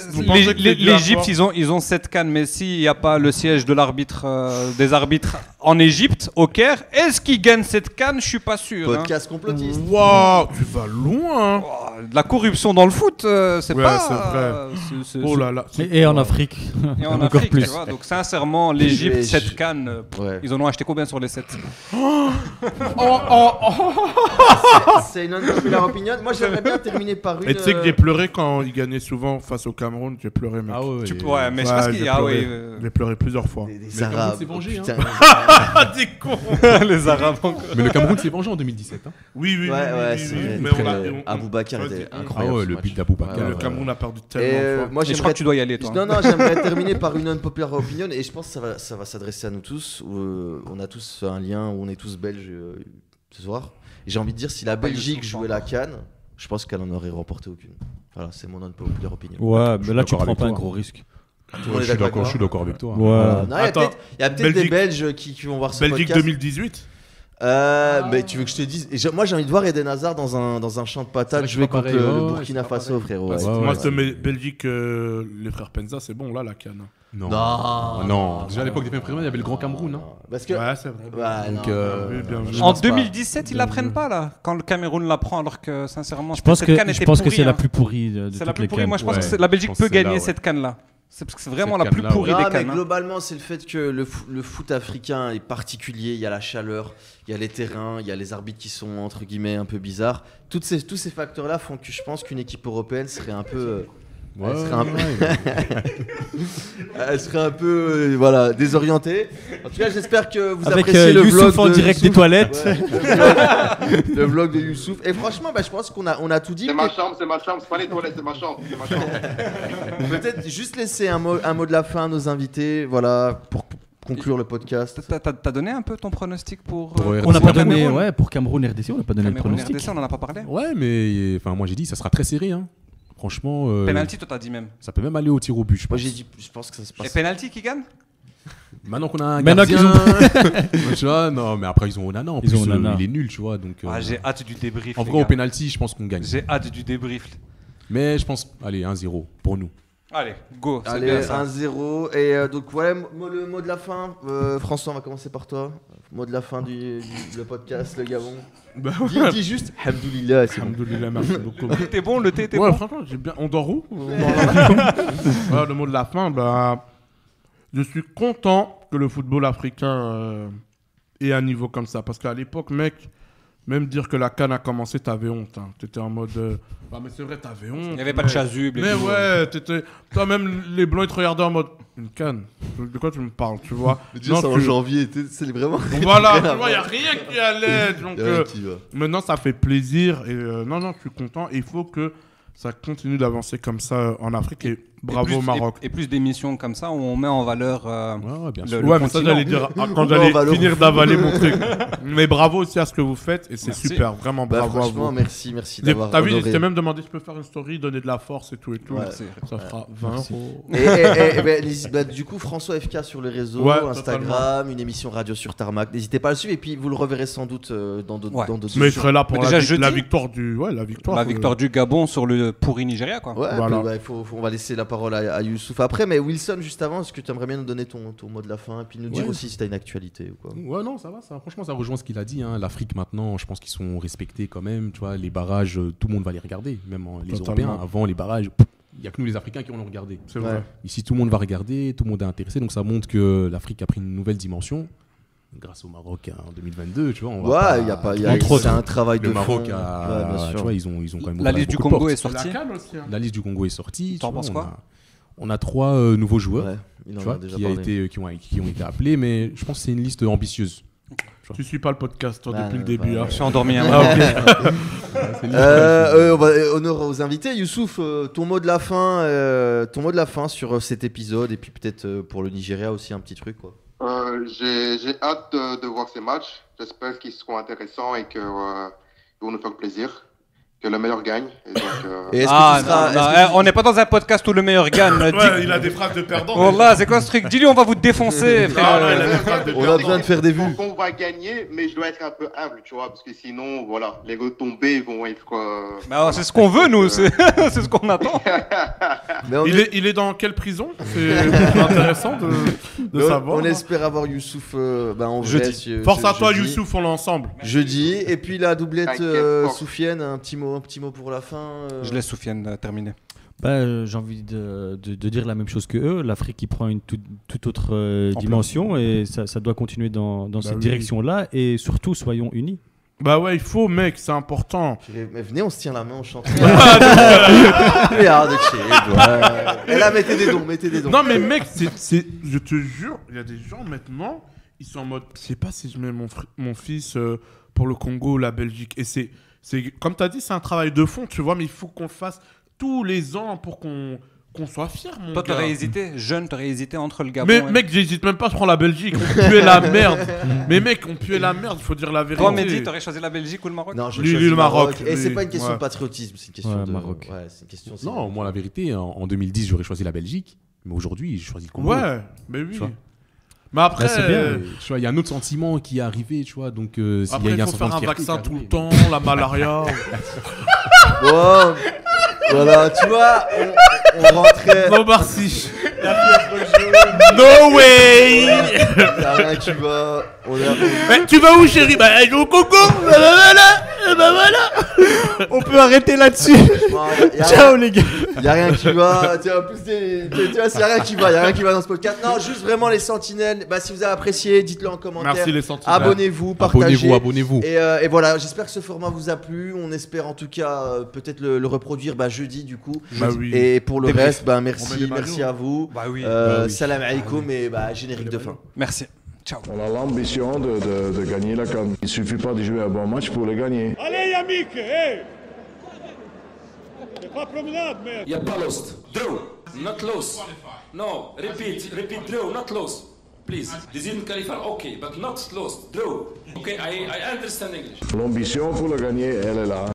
l'Égypte, ils ont 7 cannes. Mais s'il n'y a pas le siège de l'arbitre, des arbitres en Égypte, au Caire, est-ce qu'ils gagnent cette canne? Je suis pas sûr. Podcast complotiste. Waouh, tu vas loin. De la corruption dans le foot, c'est pas. C'est vrai. Oh là là. Et en Afrique. Et en Afrique, tu vois. Donc sincèrement, l'Égypte, 7 cannes, ils en ont acheté combien sur les 7? C'est une unpopular opinion. Moi, j'aimerais bien terminer par une. Et tu sais que j'ai pleuré quand ils gagnaient souvent face au Cameroun. J'ai pleuré, mec. Ah ouais, mais je pense qu'il y a. J'ai pleuré plusieurs fois. Les Arabes. C'est vengé, Des cons. Les Arabes encore. Mais le Cameroun s'est vengé en 2017. Oui. Mais Aboubacar était incroyable. Le but d'Aboubacar. Le Cameroun a perdu tellement. Moi, je crois que tu dois y aller, toi. Non, j'aimerais terminer par une unpopular opinion, et je pense que ça va s'adresser à nous tous. On a tous un lien où on est tous belges ce soir. Et j'ai envie de dire, si la Belgique jouait la CAN, je pense qu'elle n'en aurait remporté aucune. Voilà, c'est mon unpopular opinion. Ouais, mais là tu prends pas un gros risque. Je suis d'accord avec toi. Ouais. Il y a peut-être des Belges qui vont voir ce podcast. Belgique 2018. Mais tu veux que je te dise moi j'ai envie de voir Eden Hazard dans un champ de patates jouer contre le Burkina Faso, frérot. Moi, Belgique, les frères Penza, c'est bon là, la CAN. Non. Déjà à l'époque des frères Penza, il y avait le Grand Cameroun. Hein. Parce que... Ouais, c'est vrai. Donc, en 2017, ils la prennent pas là, quand le Cameroun la prend, alors que sincèrement, je pense que c'est la plus pourrie de c'est la toutes les plus pourrie. CAN. Moi, je pense que la Belgique peut gagner cette CAN là. C'est parce que c'est vraiment la plus pourrie des CAN. Globalement, c'est le fait que le foot africain est particulier. Il y a la chaleur, il y a les terrains, il y a les arbitres qui sont entre guillemets un peu bizarres. Tous ces facteurs-là font que je pense qu'une équipe européenne serait un peu... Elle serait un peu voilà, désorientée. En tout cas, j'espère que vous appréciez le vlog en direct des toilettes. Le vlog de Youssouf. Et franchement, je pense qu'on a tout dit. C'est ma chambre, c'est pas les toilettes, c'est ma chambre. Peut-être juste laisser un mot de la fin à nos invités, voilà, pour conclure le podcast. T'as donné un peu ton pronostic pour on n'a pas donné, pour Cameroun RDC, on n'a pas donné le pronostic. RDC, on n'en a pas parlé. Ouais, mais moi j'ai dit ça sera très serré. Hein. Franchement. Penalty, toi t'as dit même. Ça peut même aller au tir au but. Moi j'ai dit, je pense que ça se passe. Et penalty qui gagne? Maintenant qu'on a un gardien, tu vois, non, mais après ils ont Onana. En plus, il est nul, tu vois. Donc. J'ai hâte du débrief. En vrai, au penalty, je pense qu'on gagne. J'ai hâte du débrief. Mais je pense, allez, 1-0 pour nous. Allez, go. Allez, 1-0. Et donc voilà, le mot de la fin. François, on va commencer par toi. Mot de la fin du podcast, le Gabon. Dis juste Hamdoulillah. Hamdoulillah, merci beaucoup. Le thé était bon, le thé était bon. Ouais, franchement, j'ai bien. On dort où Le mot de la fin, je suis content que le football africain ait un niveau comme ça. Parce qu'à l'époque, mec, même dire que la CAN a commencé, t'avais honte. Hein. T'étais en mode. mais c'est vrai, t'avais honte. Il n'y avait pas de chasuble. Mais ouais, toi, même les Blancs, ils te regardaient en mode. Une CAN. De quoi tu me parles, tu vois? C'est en janvier, c'est vraiment. Voilà, tu vois, il n'y a rien qui allait. Donc, maintenant, ça fait plaisir. Et non, je suis content. Il faut que ça continue d'avancer comme ça en Afrique. Et bravo au Maroc. Et plus d'émissions comme ça où on met en valeur bien sûr. Mais ça, j'allais dire quand j'allais finir d'avaler mon truc. Mais bravo aussi à ce que vous faites. Et c'est super, vraiment bravo à vous. Merci d'avoir. T'as vu, je t'ai même demandé si je peux faire une story, donner de la force et tout. Ouais, ça fera 20 euros. Et du coup, François FK sur les réseaux, Instagram, totalement. Une émission radio sur Tarmac. N'hésitez pas à le suivre. Et puis vous le reverrez sans doute dans d'autres. Mais je serai là pour la victoire du. La victoire du Gabon sur le pourri Nigeria, quoi. On va laisser la parole à Youssouf après, mais Wilson, juste avant, est-ce que tu aimerais bien nous donner ton mot de la fin et puis nous dire aussi si tu as une actualité ou quoi? Ouais, non, ça va, franchement, ça rejoint ce qu'il a dit. Hein. L'Afrique, maintenant, je pense qu'ils sont respectés quand même. Tu vois, les barrages, tout le monde va les regarder, même les Européens. Avant, les barrages, il n'y a que nous, les Africains, qui vont les regarder. C'est vrai. Ici, tout le monde va regarder, tout le monde est intéressé, donc ça montre que l'Afrique a pris une nouvelle dimension. Grâce au Maroc en 2022, tu vois, c'est un travail de Maroc. Tu vois, ils ont quand même. La liste du Congo est sortie. La liste du Congo est sortie. T'en penses quoi? On a 3 nouveaux joueurs qui ont été appelés, mais je pense que c'est une liste ambitieuse. Tu suis pas le podcast toi, depuis le début. Je suis endormi. Honneur aux invités. Youssouf, ton mot de la fin sur cet épisode et puis peut-être pour le Nigeria aussi un petit truc quoi. J'ai hâte de voir ces matchs. J'espère qu'ils seront intéressants et qu'ils vont nous faire plaisir. Que le meilleur gagne. Et donc, on n'est pas dans un podcast où le meilleur gagne. Il a des phrases de perdant. Oh là, c'est quoi ce truc? Dis-lui, on va vous défoncer. On a besoin de faire des vues. On va gagner, mais je dois être un peu humble, tu vois, parce que sinon, voilà, les retombées vont être quoi. C'est ce qu'on veut, nous. C'est ce qu'on attend. Il est dans quelle prison? C'est intéressant de savoir. On espère avoir Youssouf en jeudi. Force à toi, Youssouf, on l'ensemble. Jeudi. Et puis la doublette Soufiane, un petit mot pour la fin. Je laisse Soufiane terminer. J'ai envie de dire la même chose que eux. L'Afrique qui prend une toute autre dimension et ça doit continuer dans cette direction-là. Et surtout, soyons unis. Bah ouais, il faut, mec, c'est important. Mais venez, on se tient la main, on chante. Regarde, et là, mettez des dons. Non, mais mec, je te jure, il y a des gens maintenant, ils sont en mode, je sais pas si je mets mon fils pour le Congo ou la Belgique. Et c'est comme tu as dit, c'est un travail de fond, tu vois, mais il faut qu'on le fasse tous les ans pour qu'on soit fiers, mon Toi, gars. t'aurais hésité entre le Gabon mais mec, j'hésite même pas, je prends la Belgique. On puait la merde. Mais mec, on puait la merde, il faut dire la vérité. Toi, Mehdi, t'aurais choisi la Belgique ou le Maroc? Non, je choisis le Maroc. Et c'est pas une question de patriotisme, c'est une question de Maroc. Ouais, c'est une question. Non, moi, la vérité, en 2010, j'aurais choisi la Belgique. Mais aujourd'hui, je choisis le Congo. Ouais, mais oui. Mais après, là, c'est bien. Tu vois, il y a un autre sentiment qui est arrivé, tu vois. Donc, après, il faut faire un vaccin tout le temps, la malaria. Bon, voilà, tu vois, on rentrait. Non, merci. La fièvre jaune. No way. Y'a rien qui va. Mais tu vas où, chérie? Bah, je vais au coco. Bah voilà. On peut arrêter là-dessus. Ciao les gars. Y'a rien qui va. Tu vois, en plus, tu vois, y'a rien qui va. Y'a rien qui va dans ce podcast. Non, juste vraiment les sentinelles. Bah, si vous avez apprécié, dites-le en commentaire. Merci les sentinelles. Abonnez-vous, partagez. Abonnez-vous. Et voilà, j'espère que ce format vous a plu. On espère en tout cas peut-être le reproduire jeudi du coup. Bah oui. Et pour le reste, merci à vous. Bah oui. Salam alaikum et générique de fin. Merci. Ciao. On a l'ambition de gagner la CAN. Il suffit pas de jouer un bon match pour le gagner. Allez Yannick, hey! C'est pas promenade, merde. Yeah, pas lost. Draw, not lost. No, repeat, draw, not lost. Please. Didn't qualify, okay, but not lost. Draw. Okay, I understand English. L'ambition pour le gagner, elle est là.